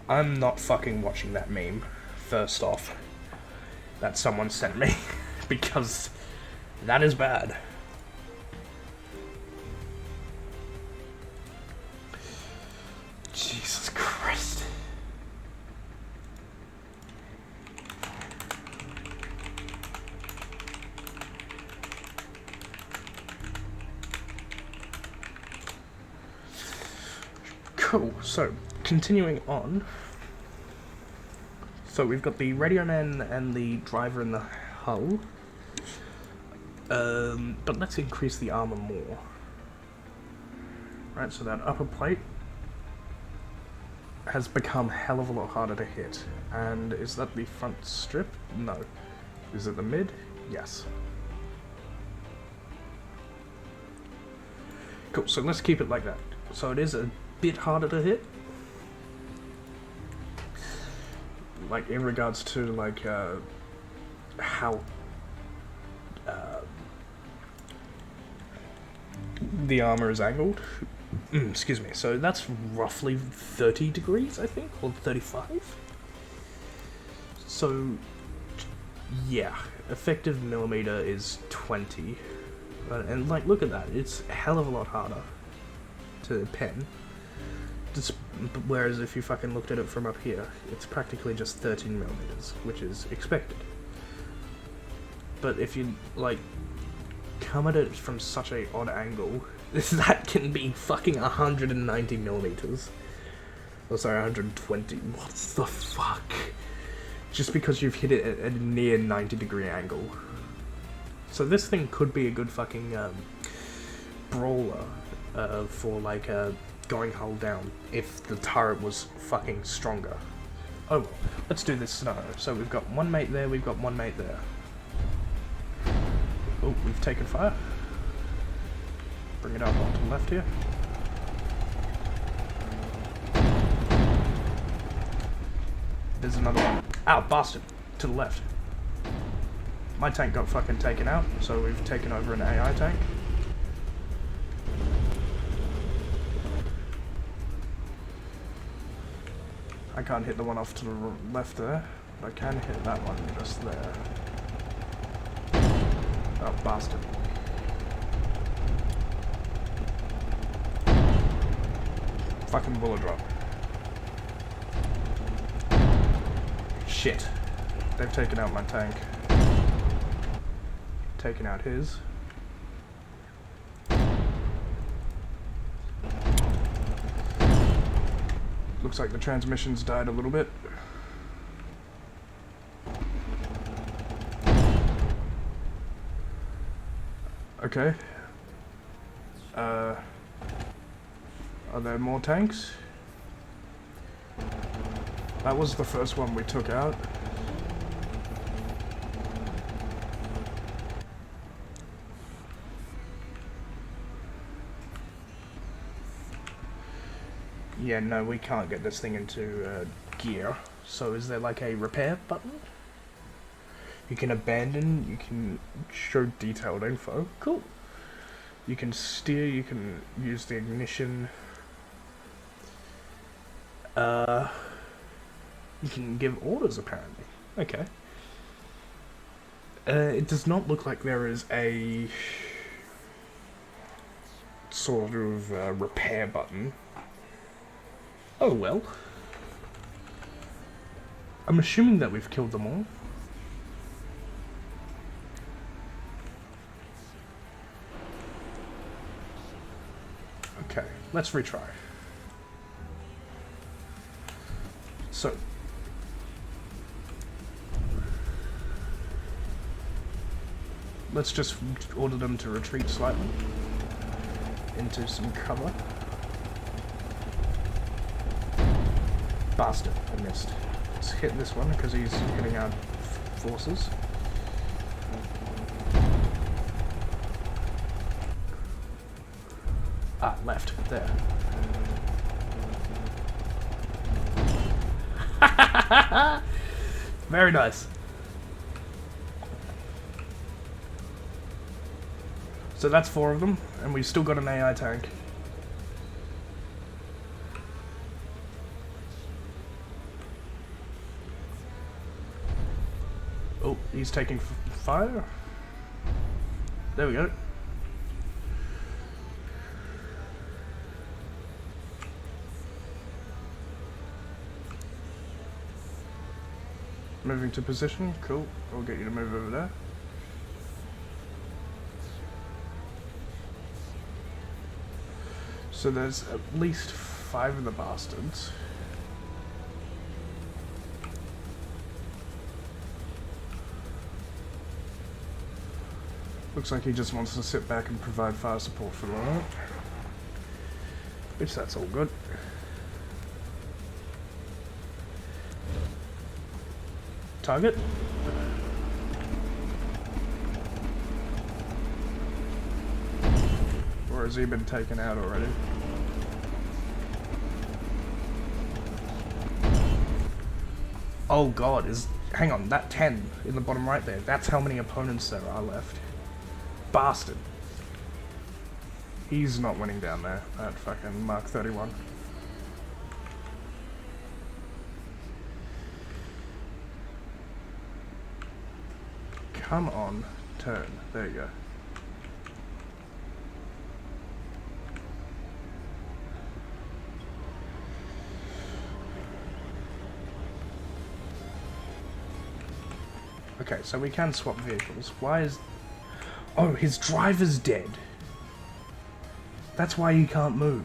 I'm not fucking watching that meme first off that someone sent me, because that is bad. Jesus Christ. Cool, so continuing on. So we've got the radio man and the driver in the hull. But let's increase the armor more. Right, so that upper plate has become a hell of a lot harder to hit. And is that the front strip? No. Is it the mid? Yes. Cool, so let's keep it like that. So it is a bit harder to hit. Like, in regards to, like, how the armor is angled. Excuse me. So that's roughly 30 degrees, I think, or 35. So, yeah, effective millimeter is 20. And, like, look at that. It's a hell of a lot harder to pen. Whereas if you fucking looked at it from up here, it's practically just 13 millimeters, which is expected. But if you, like, come at it from such a odd angle, that can be fucking 190 millimeters. Oh, sorry, 120. What the fuck? Just because you've hit it at a near 90-degree angle. So this thing could be a good fucking brawler for, like, going hull down if the turret was fucking stronger. Oh well, let's do this scenario. So we've got one mate there, we've got one mate there. Oh, we've taken fire. Bring it up onto the left here. There's another one. Ow, bastard! To the left. My tank got fucking taken out, so we've taken over an AI tank. I can't hit the one off to the left there, but I can hit that one just there. Oh, bastard. Fucking bullet drop. Shit. They've taken out my tank. Taken out his. Looks like the transmission's died a little bit. Okay. Are there more tanks? That was the first one we took out. Yeah, no, we can't get this thing into gear. So is there like a repair button? You can abandon, you can show detailed info. Cool. You can steer, you can use the ignition. You can give orders, apparently. Okay. It does not look like there is a sort of repair button. Oh well. I'm assuming that we've killed them all. Okay, let's retry. So, let's just order them to retreat slightly into some cover. Bastard, I missed. Let's hit this one because he's hitting our forces. Ah, left. There. Very nice. So that's 4 of them, and we've still got an AI tank. He's taking fire. There we go. Moving to position. Cool. I'll get you to move over there. So there's at least 5 of the bastards. Looks like he just wants to sit back and provide fire support for the moment. Which that's all good. Target. Or has he been taken out already? Oh god, hang on, that 10 in the bottom right there, that's how many opponents there are left. Bastard. He's not winning down there, at fucking Mark 31. Come on, turn. There you go. Okay, so we can swap vehicles. Why is... Oh, his driver's dead. That's why you can't move.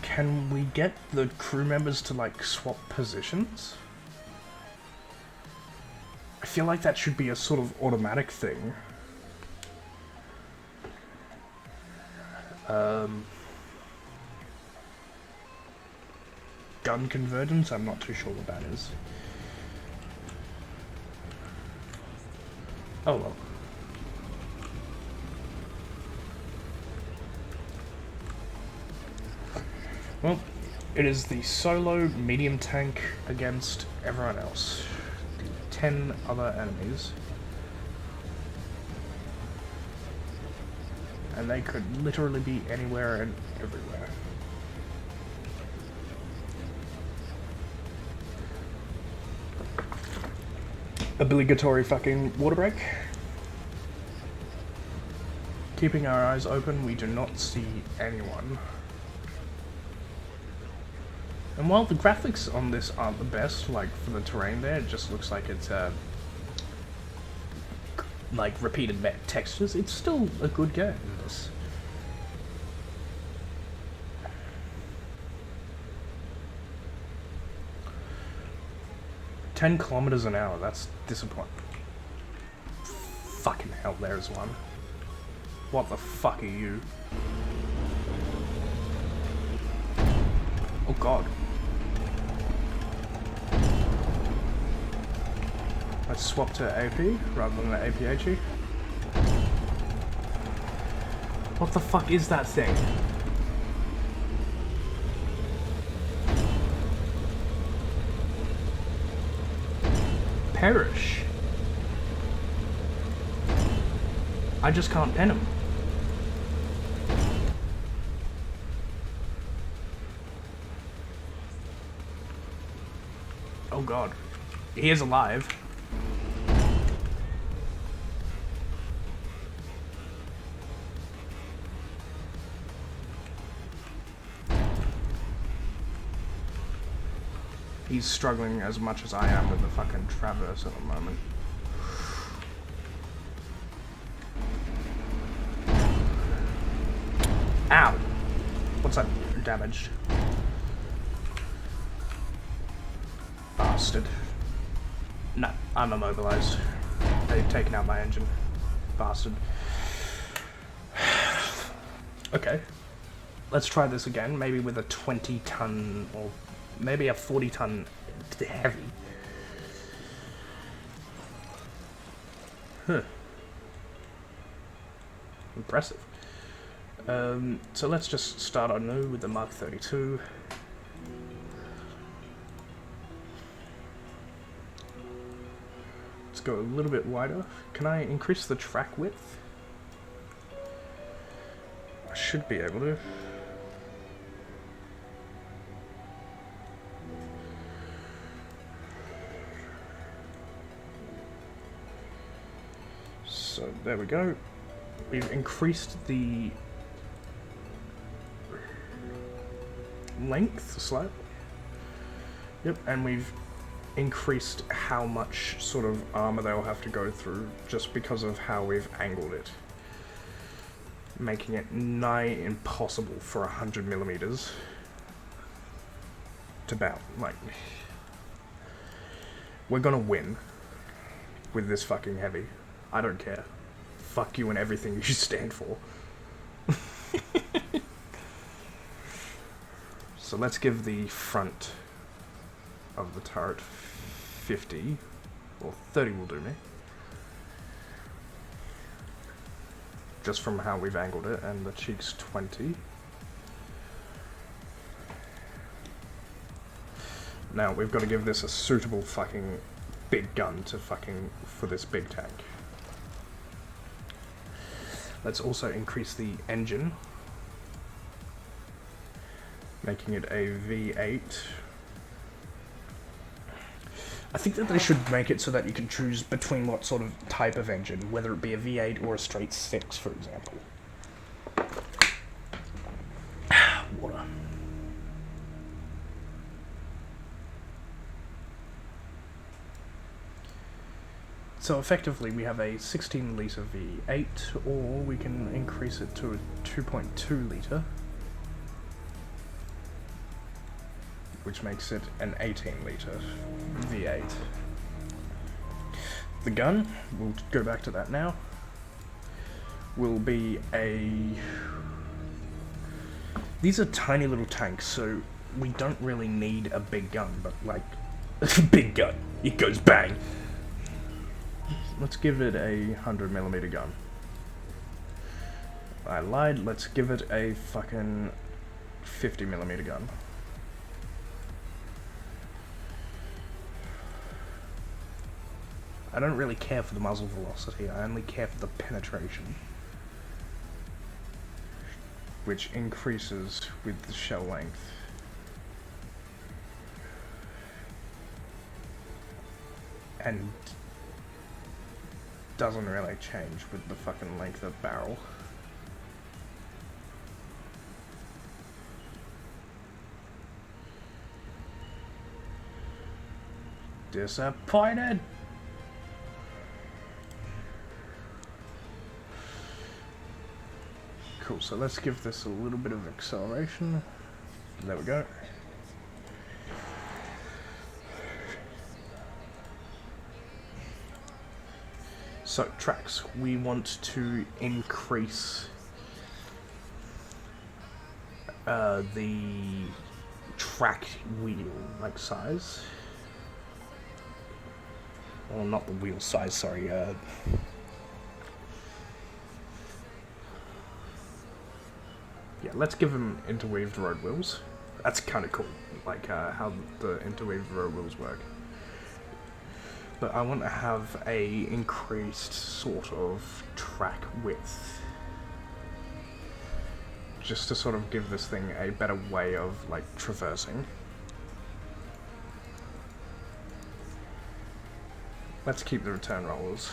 Can we get the crew members to, like, swap positions? I feel like that should be a sort of automatic thing. Gun convergence? I'm not too sure what that is. Oh well. Well, it is the solo medium tank against everyone else. 10 other enemies. And they could literally be anywhere and everywhere. Obligatory fucking water break. Keeping our eyes open, we do not see anyone. And while the graphics on this aren't the best, like for the terrain there, it just looks like it's like repeated textures, it's still a good game, this. "10 kilometers an hour, that's disappointing. Fucking hell, there's one. What the fuck are you? Oh god. Let's swap to AP rather than the APHE. What the fuck is that thing? Perish. I just can't pin him. Oh god. He is alive. He's struggling as much as I am with the fucking Traverse at the moment. Ow! What's that damaged? Bastard. No, I'm immobilized. They've taken out my engine. Bastard. Okay. Let's try this again, maybe with a 20-ton or maybe a 40-ton heavy. Huh. Impressive. So let's just start anew with the Mark 32. Let's go a little bit wider. Can I increase the track width? I should be able to. So there we go. We've increased the length slightly. Yep, and we've increased how much sort of armor they'll have to go through just because of how we've angled it. Making it nigh impossible for 100mm to bout. Like, we're gonna win with this fucking heavy. I don't care. Fuck you and everything you stand for. So let's give the front of the turret 50, or 30 will do me. Just from how we've angled it, and the cheeks 20. Now we've got to give this a suitable fucking big gun to for this big tank. Let's also increase the engine, making it a V8. I think that they should make it so that you can choose between what sort of type of engine, whether it be a V8 or a straight 6, for example. Water. So effectively we have a 16 litre V8, or we can increase it to a 2.2 litre, which makes it an 18 litre V8. The gun, we'll go back to that now, will be a... These are tiny little tanks, so we don't really need a big gun, but like, big gun, it goes bang! Let's give it a 100mm gun. I lied, let's give it a fucking 50mm gun. I don't really care for the muzzle velocity, I only care for the penetration, which increases with the shell length. And doesn't really change with the fucking length of barrel. Disappointed! Cool, so let's give this a little bit of acceleration. There we go. So, tracks. We want to increase the track wheel, like, size. Well, not the wheel size, sorry, yeah, let's give them interweaved road wheels. That's kind of cool, like how the interweaved road wheels work. But I want to have a increased sort of track width, just to sort of give this thing a better way of like traversing. Let's keep the return rollers.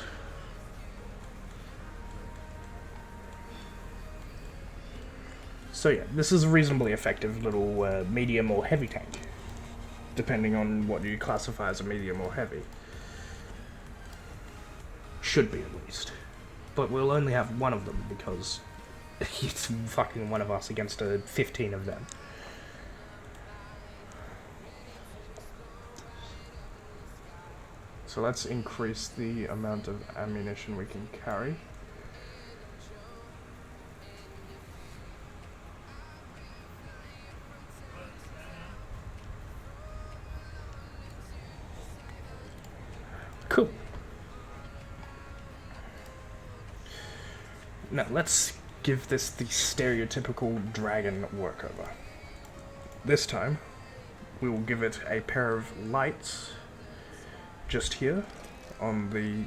So yeah, this is a reasonably effective little medium or heavy tank, depending on what you classify as a medium or heavy. Should be, at least. But we'll only have one of them, because it's fucking one of us against 15 of them. So let's increase the amount of ammunition we can carry. Cool. Now let's give this the stereotypical dragon workover. This time, we will give it a pair of lights just here on the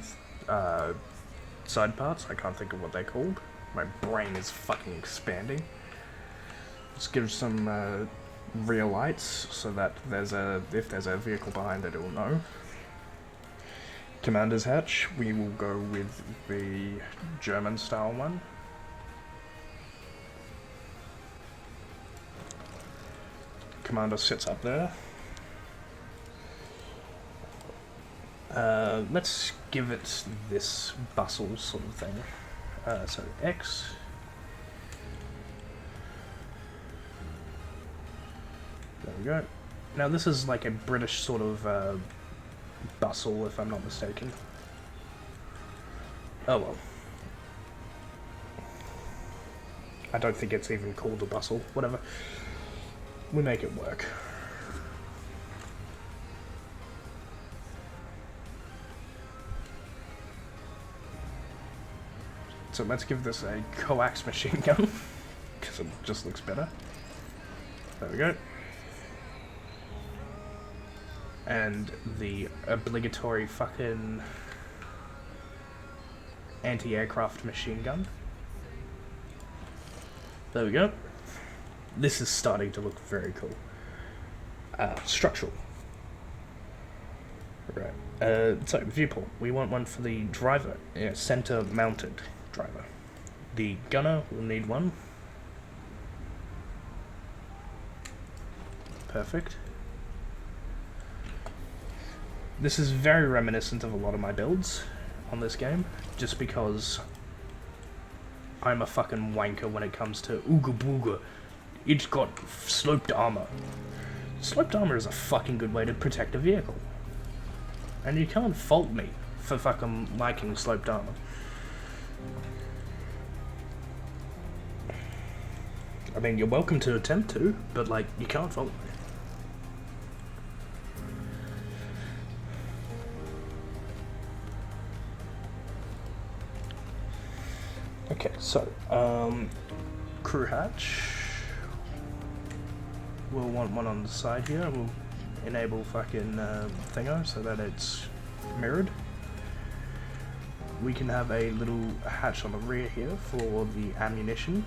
side parts. I can't think of what they're called. My brain is fucking expanding. Let's give some rear lights so that if there's a vehicle behind it, it will know. Commander's hatch, we will go with the German style one. Commander sits up there. Let's give it this bustle sort of thing. So X. There we go. Now this is like a British sort of bustle, if I'm not mistaken. Oh well. I don't think it's even called a bustle. Whatever. We make it work. So let's give this a coax machine gun, because it just looks better. There we go. And the obligatory fucking anti-aircraft machine gun. There we go. This is starting to look very cool. Structural. Right. So, viewport. We want one for the driver. Yeah, center-mounted driver. The gunner will need one. Perfect. This is very reminiscent of a lot of my builds on this game, just because I'm a fucking wanker when it comes to Ooga Booga. It's got sloped armor. Sloped armor is a fucking good way to protect a vehicle. And you can't fault me for fucking liking sloped armor. I mean, you're welcome to attempt to, but like, you can't fault me. Okay, so, crew hatch. We'll want one on the side here. We'll enable fucking thingo so that it's mirrored. We can have a little hatch on the rear here for the ammunition.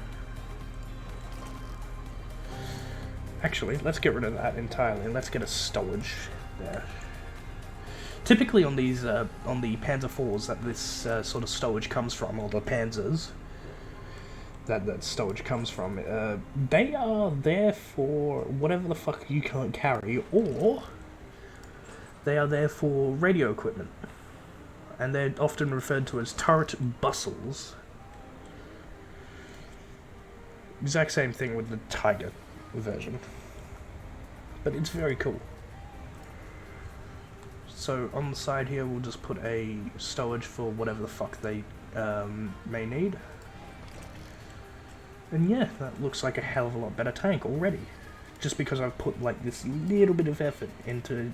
Actually, let's get rid of that entirely and let's get a stowage there. Typically on these, on the Panzer IVs that this sort of stowage comes from, or the Panzers that stowage comes from, they are there for whatever the fuck you can't carry, or they are there for radio equipment. And they're often referred to as turret bustles. Exact same thing with the Tiger version. But it's very cool. So on the side here we'll just put a stowage for whatever the fuck they may need. And yeah, that looks like a hell of a lot better tank already. Just because I've put like this little bit of effort into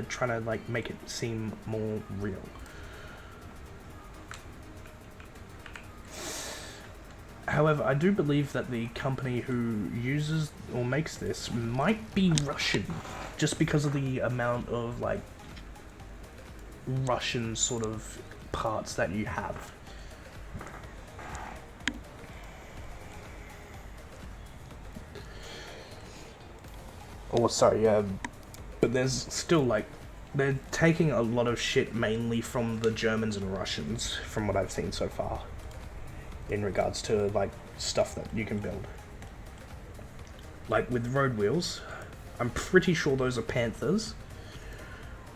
trying to like make it seem more real. However, I do believe that the company who uses or makes this might be Russian, just because of the amount of like Russian sort of parts that you have. Oh, sorry, but there's still like, they're taking a lot of shit mainly from the Germans and Russians, from what I've seen so far, in regards to like stuff that you can build. Like with road wheels, I'm pretty sure those are Panthers.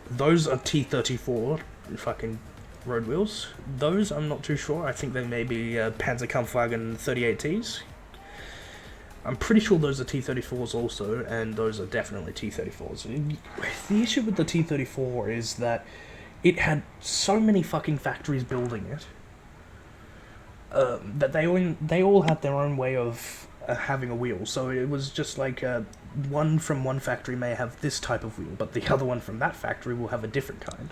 Those are T-34 fucking road wheels. Those I'm not too sure. I think they may be Panzerkampfwagen 38Ts. I'm pretty sure those are T-34s also, and those are definitely T-34s. The issue with the T-34 is that it had so many fucking factories building it, that they all had their own way of having a wheel. So it was just like one from one factory may have this type of wheel, but the other one from that factory will have a different kind.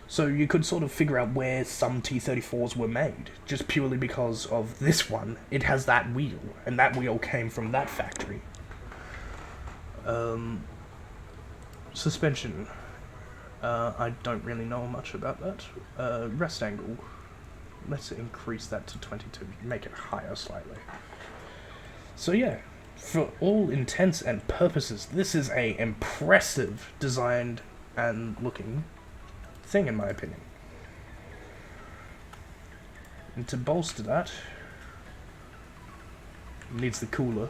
So you could sort of figure out where some T-34s were made, just purely because of this one. It has that wheel, and that wheel came from that factory. Suspension. I don't really know much about that. Rest angle. Let's increase that to 22, make it higher slightly. So yeah, for all intents and purposes, this is a impressive designed and looking thing, in my opinion. And to bolster that, it needs the cooler.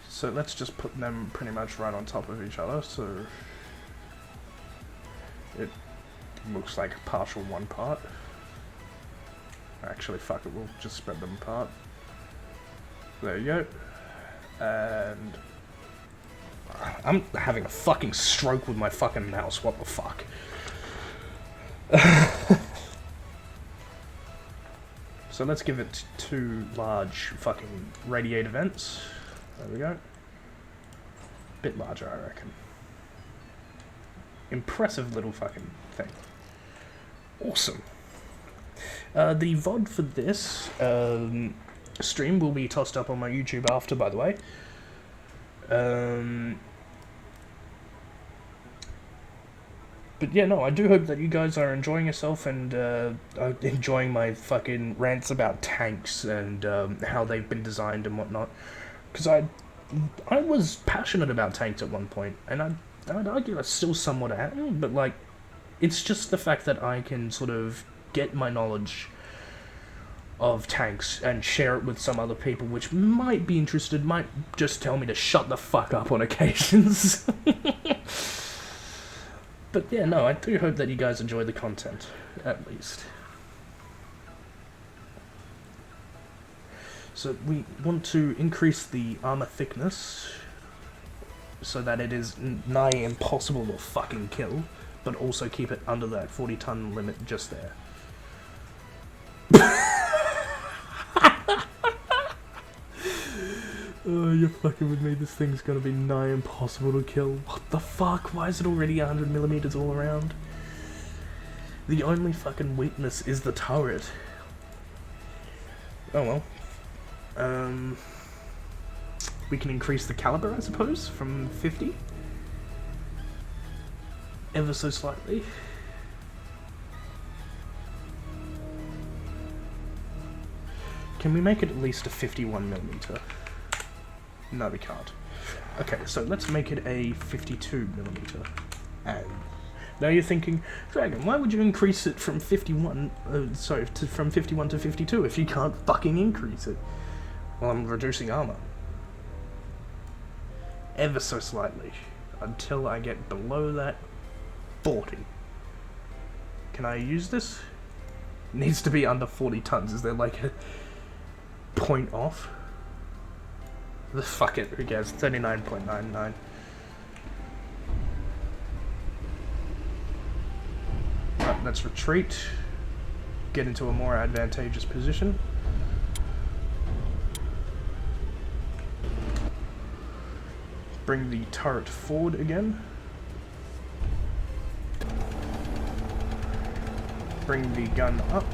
So let's just put them pretty much right on top of each other, so it looks like a partial one part. Actually, fuck it, we'll just spread them apart. There you go. And I'm having a fucking stroke with my fucking mouse, what the fuck? So let's give it 2 large fucking radiator vents. There we go. Bit larger, I reckon. Impressive little fucking thing. Awesome. The VOD for this stream will be tossed up on my YouTube after, by the way. But yeah, no, I do hope that you guys are enjoying yourself and enjoying my fucking rants about tanks and how they've been designed and whatnot. Because I was passionate about tanks at one point, and I'd argue I still somewhat am, but like, it's just the fact that I can sort of get my knowledge of tanks and share it with some other people which might be interested, might just tell me to shut the fuck up on occasions. But yeah, no, I do hope that you guys enjoy the content, at least. So we want to increase the armor thickness so that it is nigh impossible to fucking kill, but also keep it under that 40-ton limit just there. Oh, you're fucking with me, this thing's gonna be nigh impossible to kill. What the fuck? Why is it already 100mm all around? The only fucking weakness is the turret. Oh well. We can increase the caliber, I suppose, from 50. Ever so slightly. Can we make it at least a 51mm? No, we can't. Okay, so let's make it a 52mm. And now you're thinking, Dragon, why would you increase it from 51? From 51 to 52 if you can't fucking increase it? Well, I'm reducing armor. Ever so slightly, until I get below that 40. Can I use this? It needs to be under 40 tons. Is there like a point off? Fuck it, who cares? 39.99. Right, let's retreat. Get into a more advantageous position. Bring the turret forward again. Bring the gun up.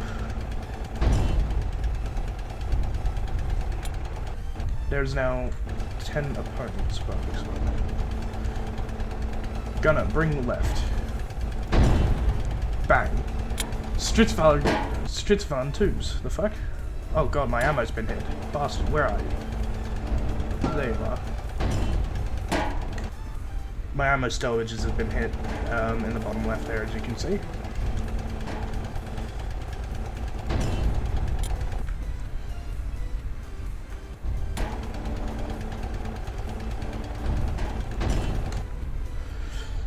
There's now 10 opponents. Gunner, bring left. Bang. Stritzvan 2s. The fuck? Oh god, my ammo's been hit. Bastard, where are you? There you are. My ammo storages have been hit in the bottom left there, as you can see.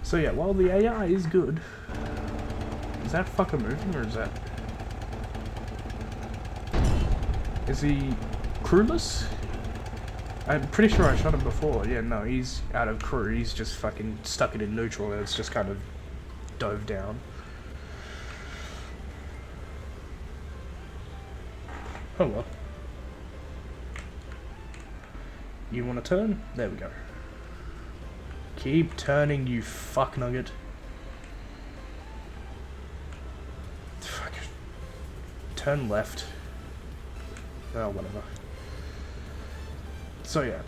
So yeah, while the AI is good, is that fucker moving, or is that... Is he crewless? I'm pretty sure I shot him before. Yeah, no, he's out of crew. He's just fucking stuck it in neutral and it's just kind of dove down. Oh well. You want to turn? There we go. Keep turning, you fuck nugget. Fuck. Turn left. Oh, whatever. So yeah.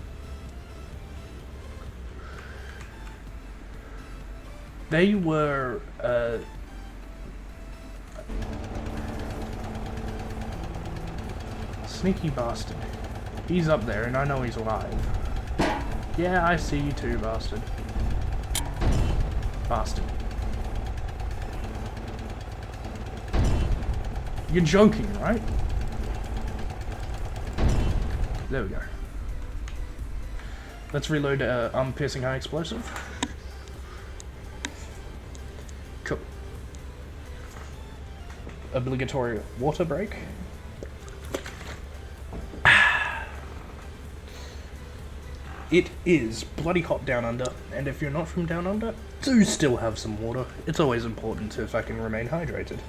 They were, sneaky bastard. He's up there and I know he's alive. Yeah, I see you too, bastard. Bastard. You're joking, right? There we go. Let's reload piercing high explosive. Cool. Obligatory water break. It is bloody hot down under, and if you're not from down under, do still have some water. It's always important to fucking remain hydrated.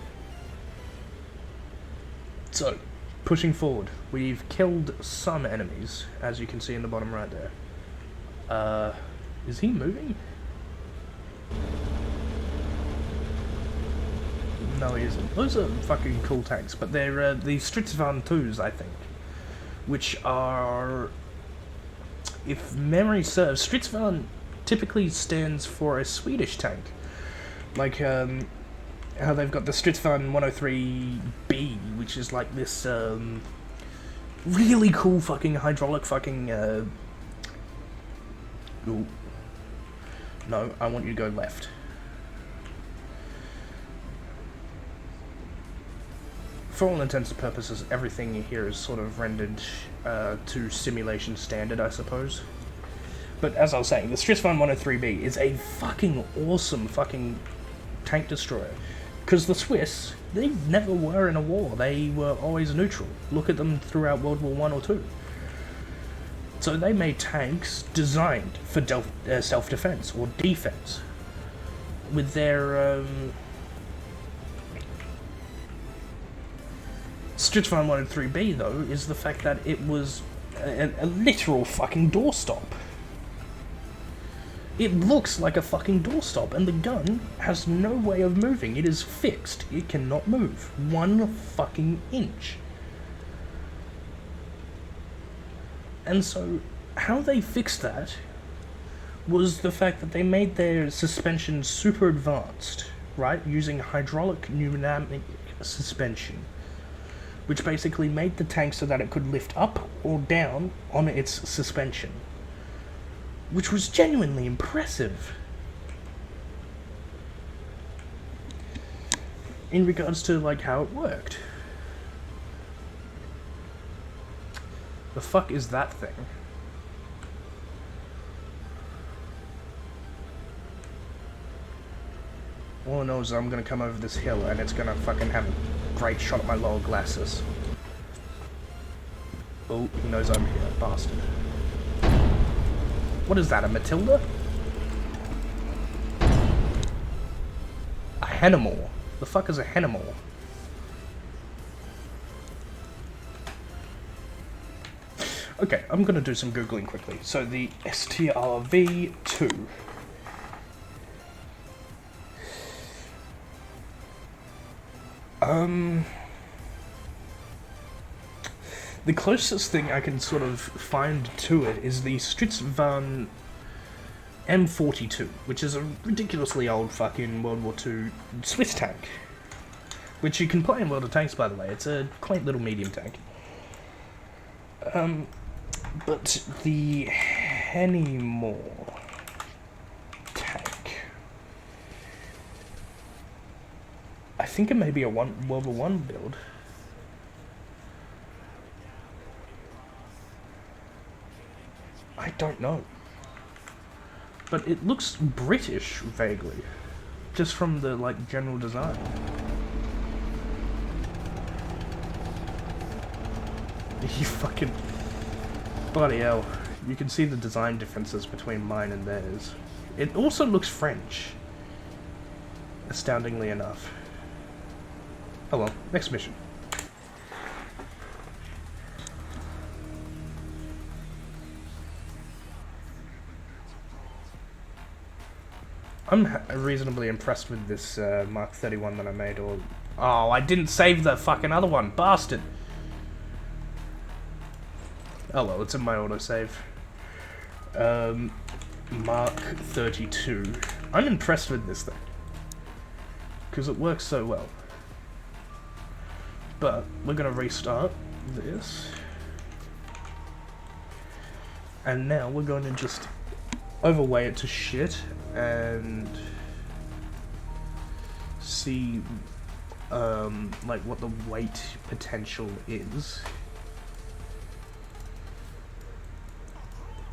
So, pushing forward, we've killed some enemies, as you can see in the bottom right there. Is he moving? No, he isn't. Those are fucking cool tanks, but they're the Stridsvagn 2s, I think, which are, if memory serves, Stridsvagn typically stands for a Swedish tank. Like, how they've got the Stridsvagn 103B, which is like this, really cool fucking hydraulic fucking, ooh. No, I want you to go left. For all intents and purposes, everything here is sort of rendered to simulation standard, I suppose. But as I was saying, the Stridsvagn 103B is a fucking awesome fucking tank destroyer. Because the Swiss, they never were in a war. They were always neutral. Look at them throughout World War I or II. So they made tanks designed for self-defense or defense. With their Stridsvagn 103B, though, is the fact that it was a literal fucking doorstop. It looks like a fucking doorstop, and the gun has no way of moving. It is fixed. It cannot move 1 fucking inch. And so, how they fixed that was the fact that they made their suspension super advanced, right? Using hydraulic pneumatic suspension, which basically made the tank so that it could lift up or down on its suspension, which was genuinely impressive. In regards to, like, how it worked. The fuck is that thing? All I know is I'm gonna come over this hill and it's gonna fucking have a great shot at my lower glasses. Oh, he knows I'm here, bastard. What is that, a Matilda? A Hennamore. The fuck is a Hennamore? Okay, I'm gonna do some googling quickly. So the STRV-2. The closest thing I can sort of find to it is the Stridsvagn M42, which is a ridiculously old fucking World War II Swiss tank. Which you can play in World of Tanks, by the way. It's a quaint little medium tank. But the Hennamore tank, I think it may be a World War I build. I don't know. But it looks British, vaguely. Just from the, like, general design. You fucking... Bloody hell. You can see the design differences between mine and theirs. It also looks French. Astoundingly enough. Oh well, next mission. I'm reasonably impressed with this Mark 31 that I made, or... Oh, I didn't save the fucking other one, bastard! Oh well, it's in my autosave. Mark 32. I'm impressed with this thing. Because it works so well. But, we're gonna restart this. And now we're going to just overweigh it to shit, and see like what the weight potential is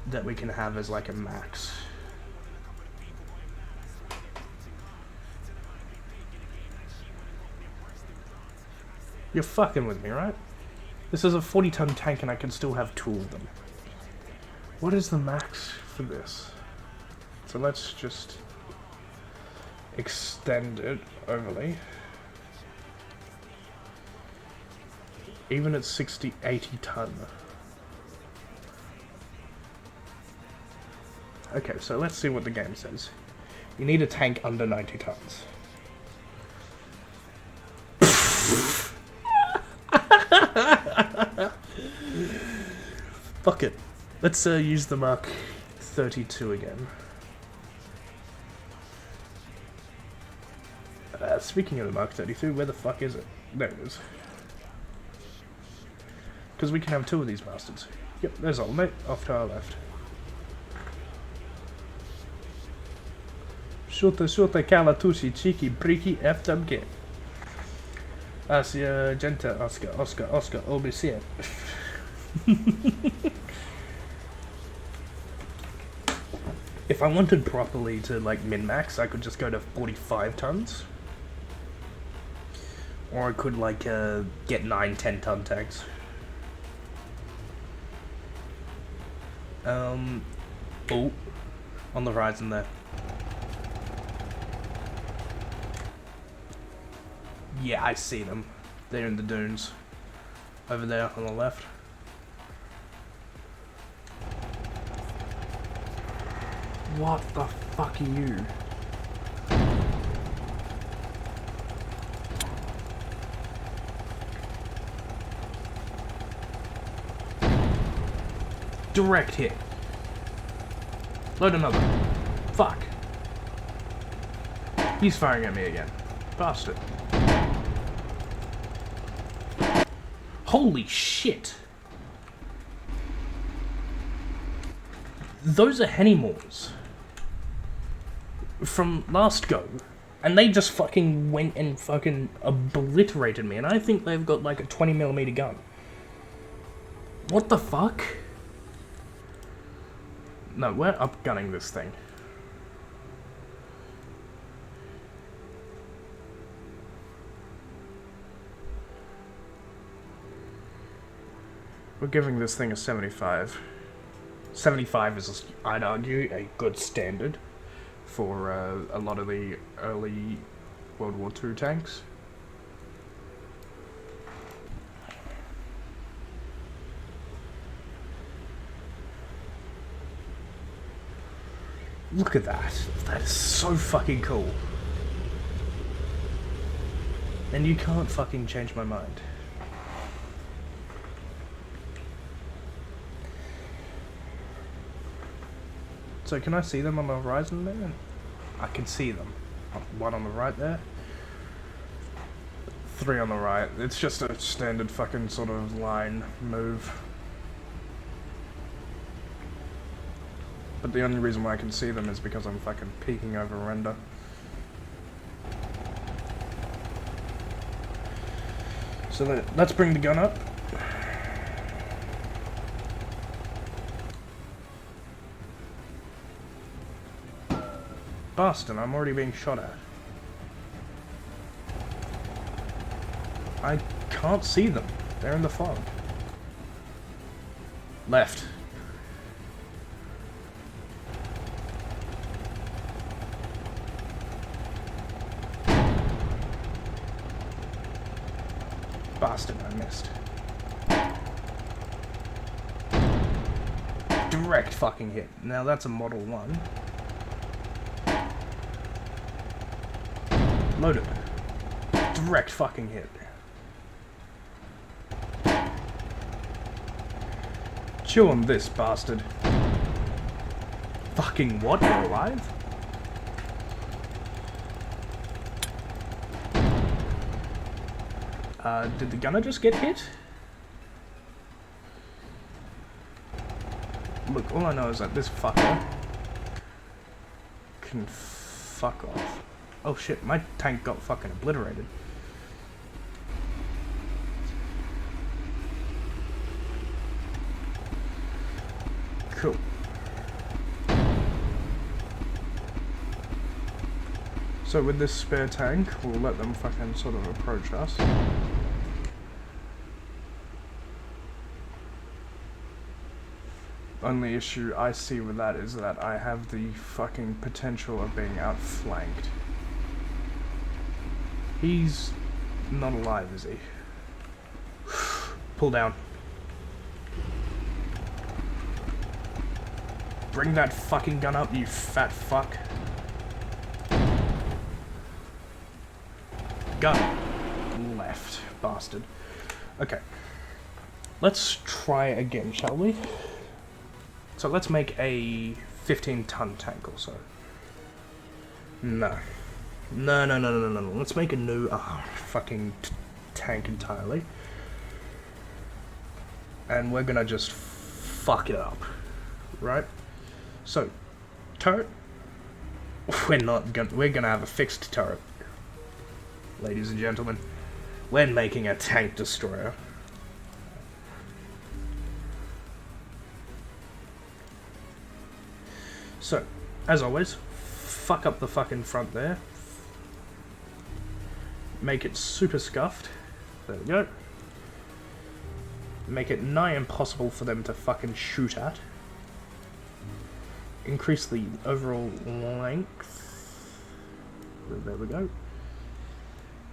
that we can have as like a max. You're fucking with me, right? This is a 40-ton tank and I can still have 2 of them. What is the max for this? So let's just extend it overly. Even at 60, 80 ton. Okay, so let's see what the game says. You need a tank under 90 tons. Fuck it. Let's use the Mark 32 again. Speaking of the Mark 32, where the fuck is it? There it is. Because we can have 2 of these bastards. Yep, there's old mate, off to our left. Shoota, Kalatushi, Cheeky, Breaky, FWG. Asia, Genta, Oscar, OBC. If I wanted properly to like min-max, I could just go to 45 tons. Or I could like get 9-10 ton tanks. Oh, on the horizon there. Yeah, I see them. They're in the dunes. Over there on the left. What the fuck are you? Direct hit. Load another. Fuck. He's firing at me again. Bastard. Holy shit. Those are Henimals from last go, and they just fucking went and fucking obliterated me, and I think they've got like a 20mm gun. What the fuck? No, we're upgunning this thing. We're giving this thing a 75. 75 is, I'd argue, a good standard for a lot of the early World War II tanks. Look at that. That is so fucking cool. And you can't fucking change my mind. So can I see them on the horizon there? I can see them. 1 on the right there. 3 on the right. It's just a standard fucking sort of line move. But the only reason why I can see them is because I'm fucking peeking over render. So let's bring the gun up. Bastard, I'm already being shot at. I can't see them. They're in the fog. Left. Bastard, I missed. Direct fucking hit. Now that's a Model 1. Loaded. Direct fucking hit. Chew on this, bastard. Fucking what? You're alive? Did the gunner just get hit? Look, all I know is that this fucker can fuck off. Oh shit, my tank got fucking obliterated. Cool. So with this spare tank, we'll let them fucking sort of approach us. Only issue I see with that is that I have the fucking potential of being outflanked. He's not alive, is he? Pull down. Bring that fucking gun up, you fat fuck. Gun. Left, bastard. Okay. Let's try again, shall we? So let's make a 15-ton tank or so. No. No. Let's make a new fucking tank entirely. And we're gonna just fuck it up. Right? So, turret. We're gonna have a fixed turret. Ladies and gentlemen, we're making a tank destroyer. So, as always, fuck up the fucking front there. Make it super scuffed. There we go. Make it nigh impossible for them to fucking shoot at. Increase the overall length. There we go.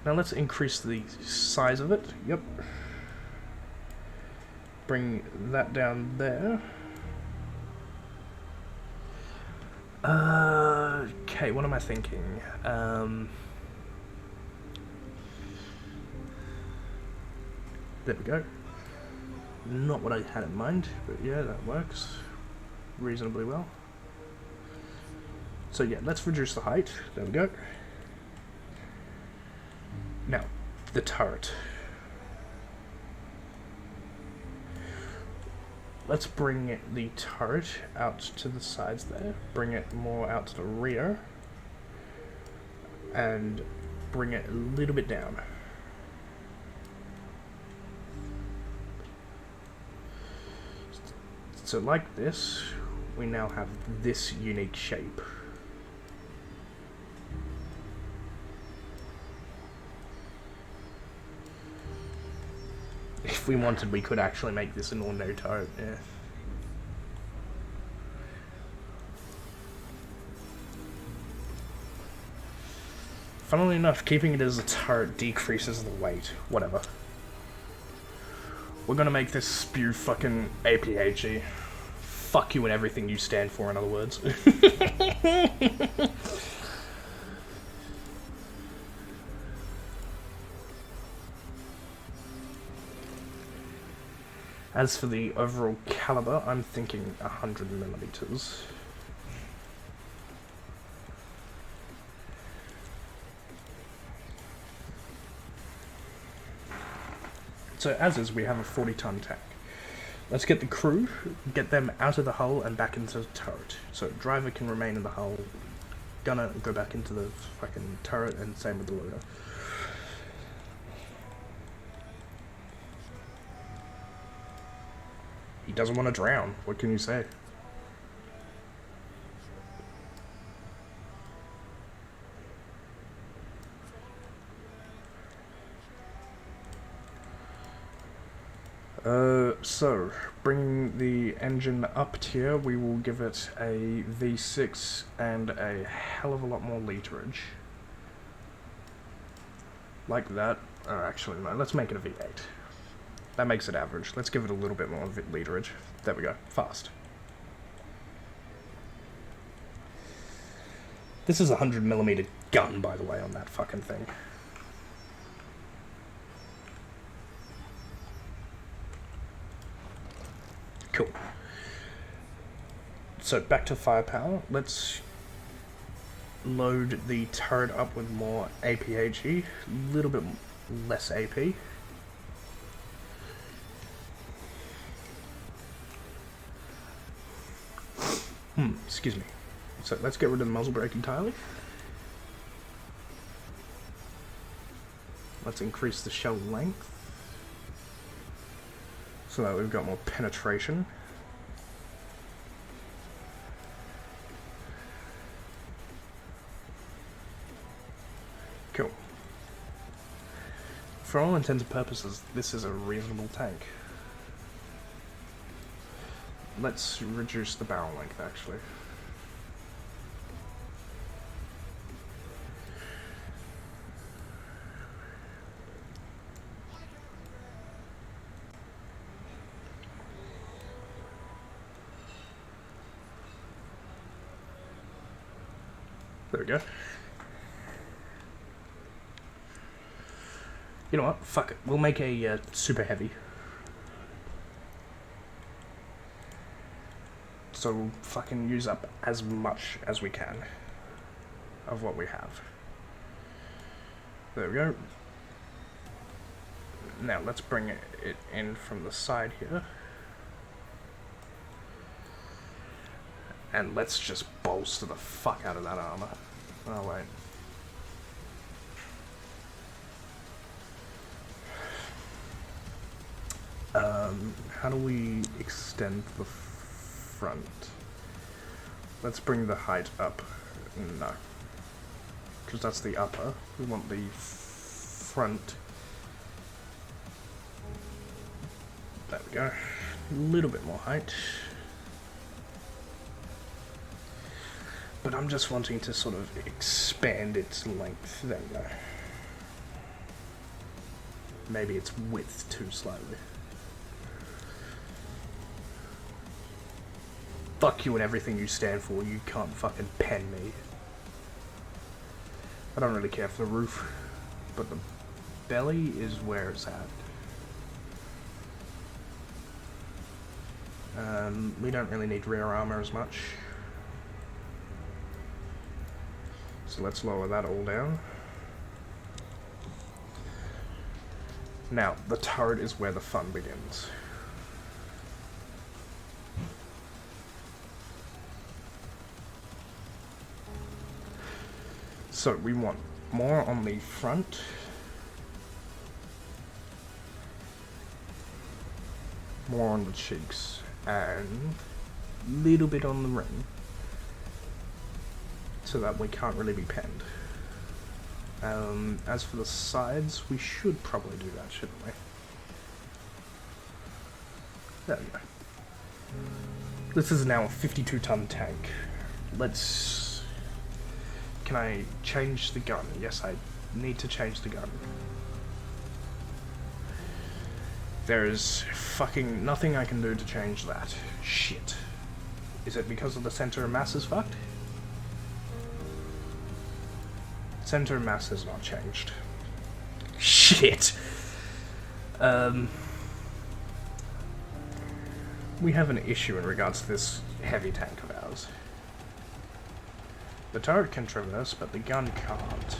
Now let's increase the size of it. Yep. Bring that down there. Okay, what am I thinking? There we go. Not what I had in mind, but yeah, that works reasonably well. So yeah, let's reduce the height. There we go. Now, the turret. Let's bring the turret out to the sides there. Bring it more out to the rear. And bring it a little bit down. So like this, we now have this unique shape. If we wanted, we could actually make this an ordinary turret, yeah. Funnily enough, keeping it as a turret decreases the weight. Whatever. We're gonna make this spew fucking APHE. Fuck you and everything you stand for, in other words. As for the overall caliber, I'm thinking 100mm. So as is, we have a 40-ton tank. Let's get the crew, get them out of the hull and back into the turret. So driver can remain in the hull, gunner go back into the fucking turret, and same with the loader. He doesn't want to drown, what can you say? So, bringing the engine up tier, we will give it a V6 and a hell of a lot more literage. Like that. Oh, actually, no, let's make it a V8. That makes it average. Let's give it a little bit more literage. There we go. Fast. This is a 100mm gun, by the way, on that fucking thing. Cool. So back to firepower. Let's load the turret up with more APHE, a little bit less AP. Excuse me. So let's get rid of the muzzle brake entirely. let's increase the shell length so that we've got more penetration. Cool. For all intents and purposes, this is a reasonable tank. Let's reduce the barrel length, actually. There we go. You know what? Fuck it. We'll make a super heavy. So we'll fucking use up as much as we can of what we have. There we go. Now let's bring it in from the side here. And let's just bolster the fuck out of that armor. Oh wait. How do we extend the front? Let's bring the height up. No. Because that's the upper. We want the front. There we go. A little bit more height. But I'm just wanting to sort of expand its length. There we go. Maybe its width too slightly. Fuck you and everything you stand for, you can't fucking pen me. I don't really care for the roof, but the belly is where it's at. We don't really need rear armor as much. So let's lower that all down. Now, the turret is where the fun begins. So we want more on the front. More on the cheeks. And a little bit on the ring. So that we can't really be penned. As for the sides, we should probably do that, shouldn't we? There we go. This is now a 52-ton tank. Let's... Can I change the gun? Yes, I need to change the gun. There is fucking nothing I can do to change that. Shit. Is it because of the center of mass is fucked? Center of mass has not changed. Shit. We have an issue in regards to this heavy tank of ours. The turret can traverse, but the gun can't.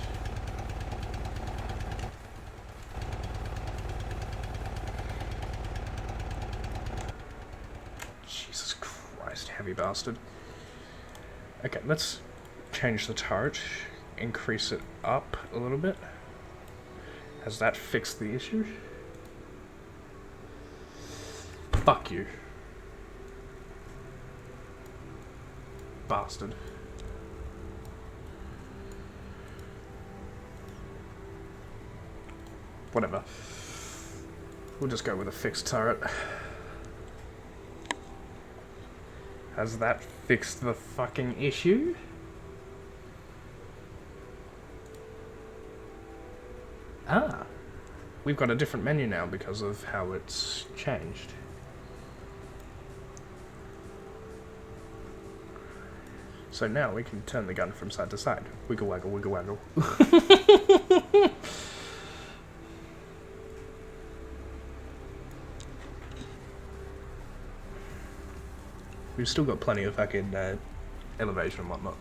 Jesus Christ, heavy bastard. Okay, let's change the turret. Increase it up a little bit. Has that fixed the issue? Fuck you. Bastard. Whatever. We'll just go with a fixed turret. Has that fixed the fucking issue? Ah, we've got a different menu now because of how it's changed. So now we can turn the gun from side to side. Wiggle waggle, wiggle waggle. We've still got plenty of fucking elevation and whatnot.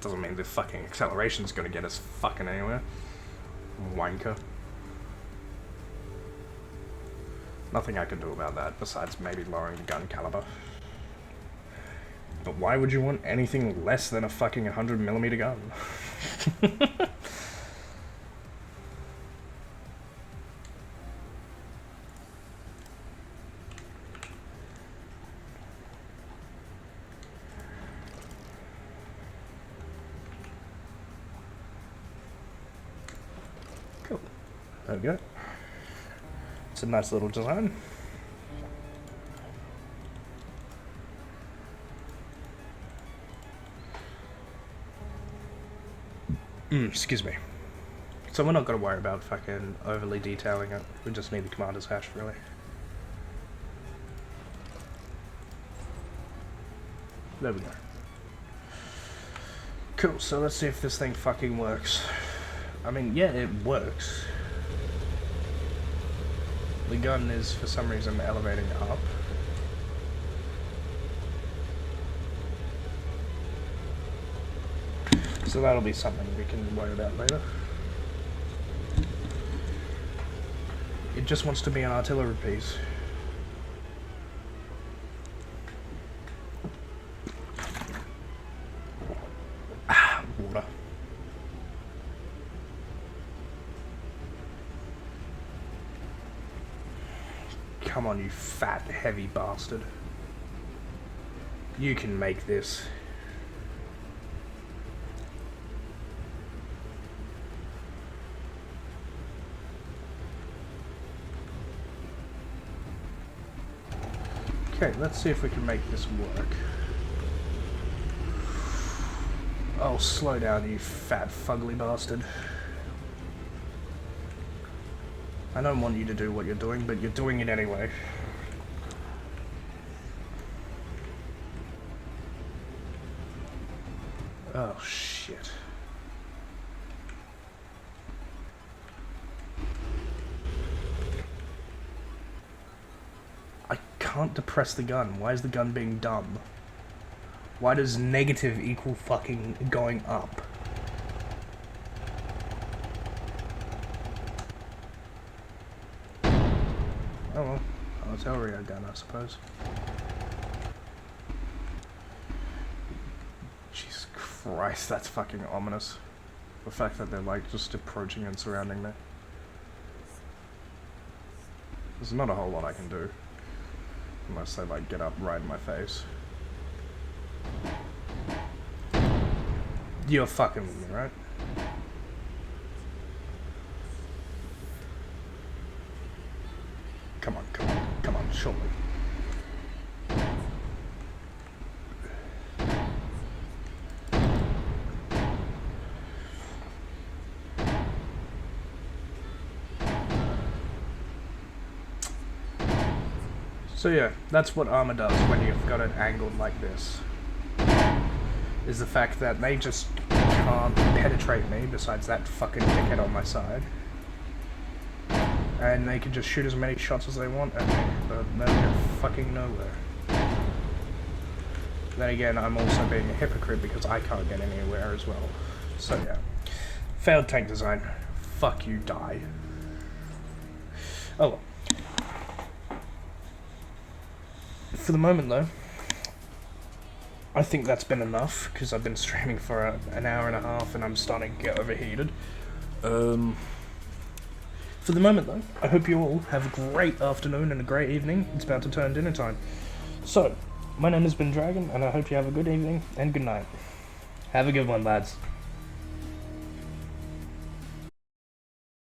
Doesn't mean the fucking acceleration's gonna get us fucking anywhere. Wanker. Nothing I can do about that besides maybe lowering the gun caliber. But why would you want anything less than a fucking 100mm gun? Cool. There we go. It's a nice little design. Excuse me. So we're not going to worry about fucking overly detailing it. We just need the commander's hash, really. There we go. Cool, so let's see if this thing fucking works. I mean, yeah, it works. The gun is, for some reason, elevating up. So that'll be something we can worry about later. It just wants to be an artillery piece. Ah, water. Come on, you fat, heavy bastard. You can make this. Okay, let's see if we can make this work. Oh, slow down, you fat, fugly bastard. I don't want you to do what you're doing, but you're doing it anyway. Oh, shit. I can't depress the gun. Why is the gun being dumb? Why does negative equal fucking going up? Oh well, artillery gun, I suppose. Jesus Christ, that's fucking ominous. The fact that they're like just approaching and surrounding me. There's not a whole lot I can do. Unless they like get up right in my face. You're fucking with me, right? Come on, come on, come on, surely. So yeah, that's what armor does when you've got it angled like this. Is the fact that they just can't penetrate me besides that fucking dickhead on my side. And they can just shoot as many shots as they want at me, but they'll get fucking nowhere. Then again, I'm also being a hypocrite because I can't get anywhere as well. So yeah. Failed tank design. Fuck you, die. Oh well. For the moment though, I think that's been enough, because I've been streaming for an hour and a half and I'm starting to get overheated. For the moment though, I hope you all have a great afternoon and a great evening. It's about to turn dinner time. So, my name has been Dragon, and I hope you have a good evening and good night. Have a good one, lads.